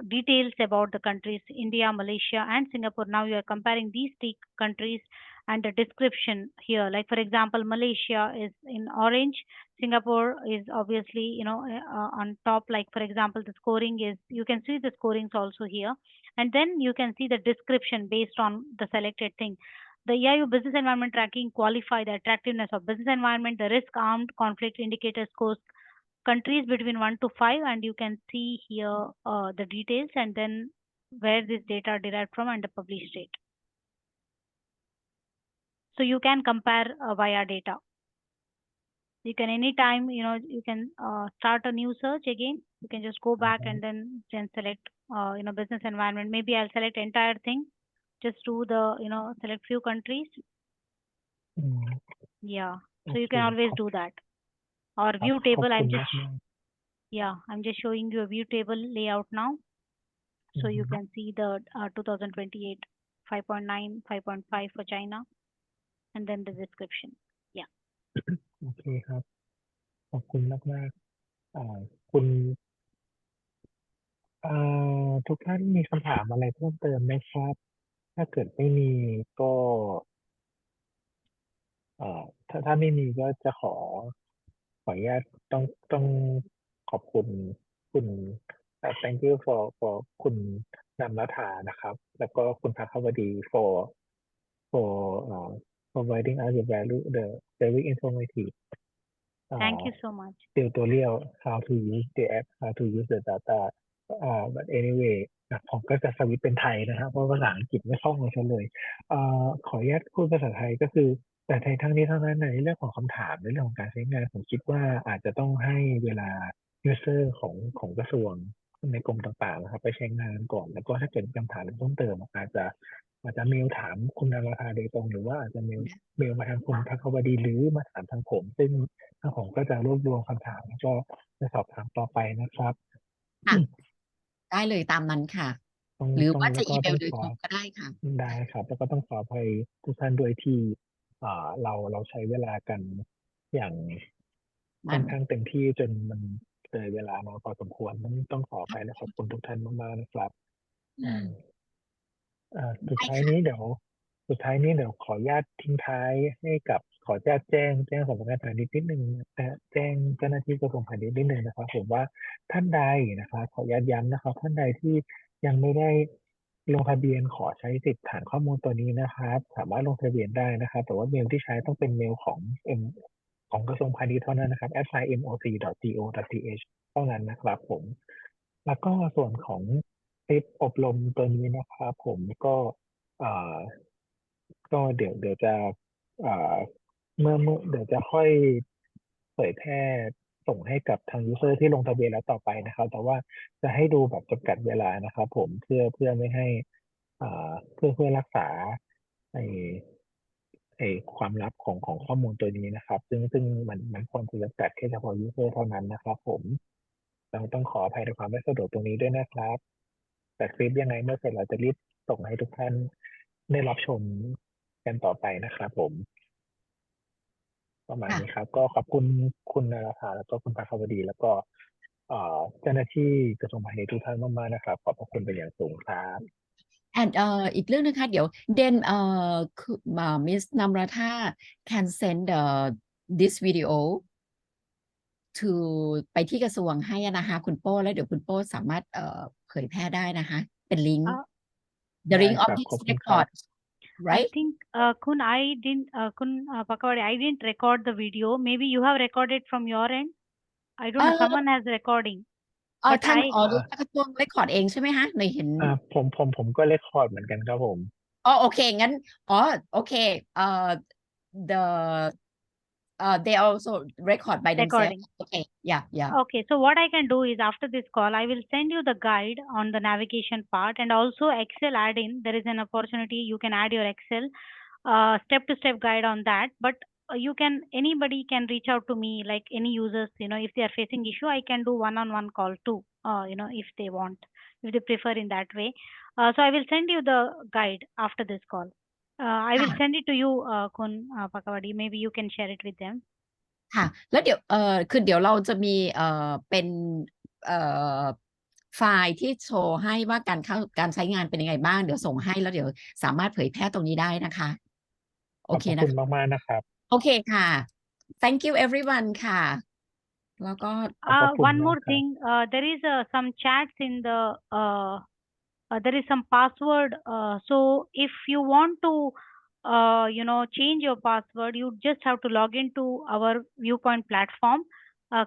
details about the countries India, Malaysia, and Singapore. Now you are comparing these three countries and the description here. Like for example, Malaysia is in orange, Singapore is obviously on top. Like for example, the scoring is, you can see the scorings also here, and then you can see the description based on the selected thing. The EIU business environment tracking qualify the attractiveness of business environment, the risk armed conflict indicator scores countries between 1 to 5, and you can see here the details and then where this data are derived from and the published date. So you can compare via data. You can anytime, you can start a new search again. You can just go back and then select, business environment. Maybe I'll select entire thing. Just do the, select few countries. Yeah. So you can always do that. Or view table. I'm just showing you a view table layout now. So you can see the 2028 5.9, 5.5 for China, and then the description. Yeah. โอเคครับขอบคุณมากคุณทุกท่านมีคำถามอะไรเพิ่มเติมไหมครับถ้าเกิดไม่มีก็ถ้าไม่มีก็จะขออนุญาตต้องขอบคุณคุณthank you for คุณนำรัฐานะครับแล้วก็คุณภควดี for providing us the very informative Thank you so much. tutorial how to use the app, how to use the data. But anyway ผมก็จะสวิตช์เป็นไทยนะครับเพราะภาษาอังกฤษไม่คล่องเลยขออนุญาตพูดภาษาไทยก็คือแต่ทั้งนี้ทั้งนั้นในเรื่องของคำถามในเรื่องของการใช้งานผมคิดว่าอาจจะต้องให้เวลา user ของกระทรวงในกรมต่างๆนะครับไปใช้งานก่อนแล้วก็ถ้าเกิดคำถามเพิ่มเติมอาจจะเมลถามคุณนราธาโดยตรงหรือว่าอาจจะเมลมาทางคุณภควดีหรือมาถามทางผมซึ่งทางผมก็จะรวบรวมคำถามแล้วก็จะสอบถามต่อไปนะครับได้เลยตามนั้นค่ะ ต้องหรือว่าจะ แล้วก็ อีเม ต้ ล อง โดย ขอ ตรงก็ได้ค่ะ ได้ครับแล้วก็ต้องขออภัยทุกท่านด้วยที่เราใช้เวลากันอย่างค่อนข้างเต็มที่จนมันเลยเวลามาพอสมควรต้องขออภัยและขอบคุณทุกท่านมากๆนะครับสุดท้ายนี้เดี๋ยวขออนุญาตทิ้งท้ายให้กับขออนุญาตแจ้งสำนักงานพาณิชย์นิดนึงแจ้งเจ้าหน้าที่กระทรวงพาณิชย์นิดนึงนะครับผมว่าท่านใดนะครับขออนุญาตย้ำนะครับท่านใดที่ยังไม่ได้ลงทะเบียนขอใช้สิทธิ์ฐานข้อมูลตัวนี้นะครับสามารถลงทะเบียนได้นะครับแต่ว่าเมลที่ใช้ต้องเป็นเมลของกระทรวงพาณิชย์เท่านั้นนะครับ @moc.go.th เท่านั้นนะครับผมแล้วก็ส่วนของคลิปอบรมตัวนี้นะครับผมก็เดี๋ยวจะเดี๋ยวจะค่อยเผยแพร่ส่งให้กับทางยูเซอร์ที่ลงทะเบียนแล้วต่อไปนะครับแต่ว่าจะให้ดูแบบจำกัดเวลานะครับผมเพื่อไม่ให้เพื่อรักษาความลับของข้อมูลตัวนี้นะครับซึ่งมันควรจะจำกัดแค่เฉพาะยูเซอร์เท่านั้นนะครับผมต้องขออภัยในความไม่สะดวกตรงนี้ด้วยนะครับแต่คลิปยังไงเมื่อเสร็จเราจะรีบส่งให้ทุกท่านได้รับชมกันต่อไปนะครับผมประมาณนี้ครับก็ขอบคุณคุณนราภาแล้วก็คุณภควดีแล้วก็เจ้าหน้าที่กระทรวงพาณิชย์ทุกท่านมากๆนะครับขอบพระคุณเป็นอย่างสูงครับ and อีกเรื่องนะคะเดี๋ยว then Miss Namratha can send this video to ไปที่กระทรวงให้นะคะคุณโป้แล้วเดี๋ยวคุณโป้สามารถเผยแพร่ได้นะคะเป็นลิงก์ the link of this record right I think Kun I didn't Kun Pakawadi I didn't record the video maybe you have recorded from your end I don't know someone has recording ทางกระทรวงเรคคอร์ดเองใช่ไหมคะในเห็นผมก็เรคคอร์ดเหมือนกันครับผมโอเคงั้นโอเคthe they also record by themselves okay yeah okay so what I can do is after this call I will send you the guide on the navigation part and also Excel add-in there is an opportunity you can add your Excel step-to-step guide on that but anybody can reach out to me like any users if they are facing issue I can do one-on-one call too if they want if they prefer in that way. So I will send you the guide after this call. I will ค่ะ send it to you, Kun Pakawadi. Maybe you can share it with them. ค่ะแล้วเดี๋ยวคือเดี๋ยวเราจะมีเป็นเอ่อไฟล์ที่โชว์ให้ว่าการใช้งานเป็นยังไงบ้างเดี๋ยวส่งให้แล้วเดี๋ยวสามารถเผยแพร่ตรงนี้ได้นะคะ โอ ขอบ เค พระ นะ คุณ คะ มากๆนะครับ โอเคค่ะ thank you everyone ค่ะ แล้วก็ ขอบพระคุณ One มาก more ครับ thing, there is some chats in the there is some password. So if you want to change your password, you just have to log into our Viewpoint platform.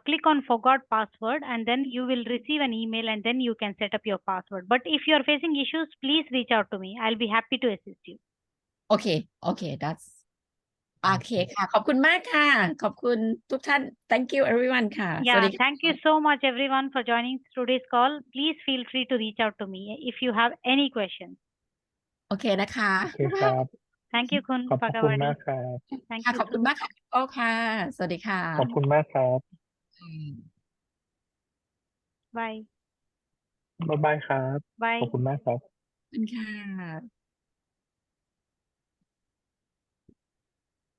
Click on forgot password and then you will receive an email and then you can set up your password. But if you are facing issues, please reach out to me. I'll be happy to assist you. โอเค โอเค that's โอเคค่ะ ขอบคุณมากค่ะ ขอบคุณทุกท่าน thank you everyone ค่ะ สวัส Yeah, ดีค่ะ thank you so much everyone for joining today's call. Please feel free to reach out to me if you have any questions. โอเคนะคะ โอเคครับ Thank you, Kun ขอบพระคุณ Pakawadi. มากครับ Thank ค่ะ you ขอบคุณ too. มากค่ะโอ้ค่ะ สวัสดีค่ะ ขอบคุณมากครับ Bye. บ๊ายบายครับ Bye. ขอบคุณมากครับ ขอบคุณค่ะ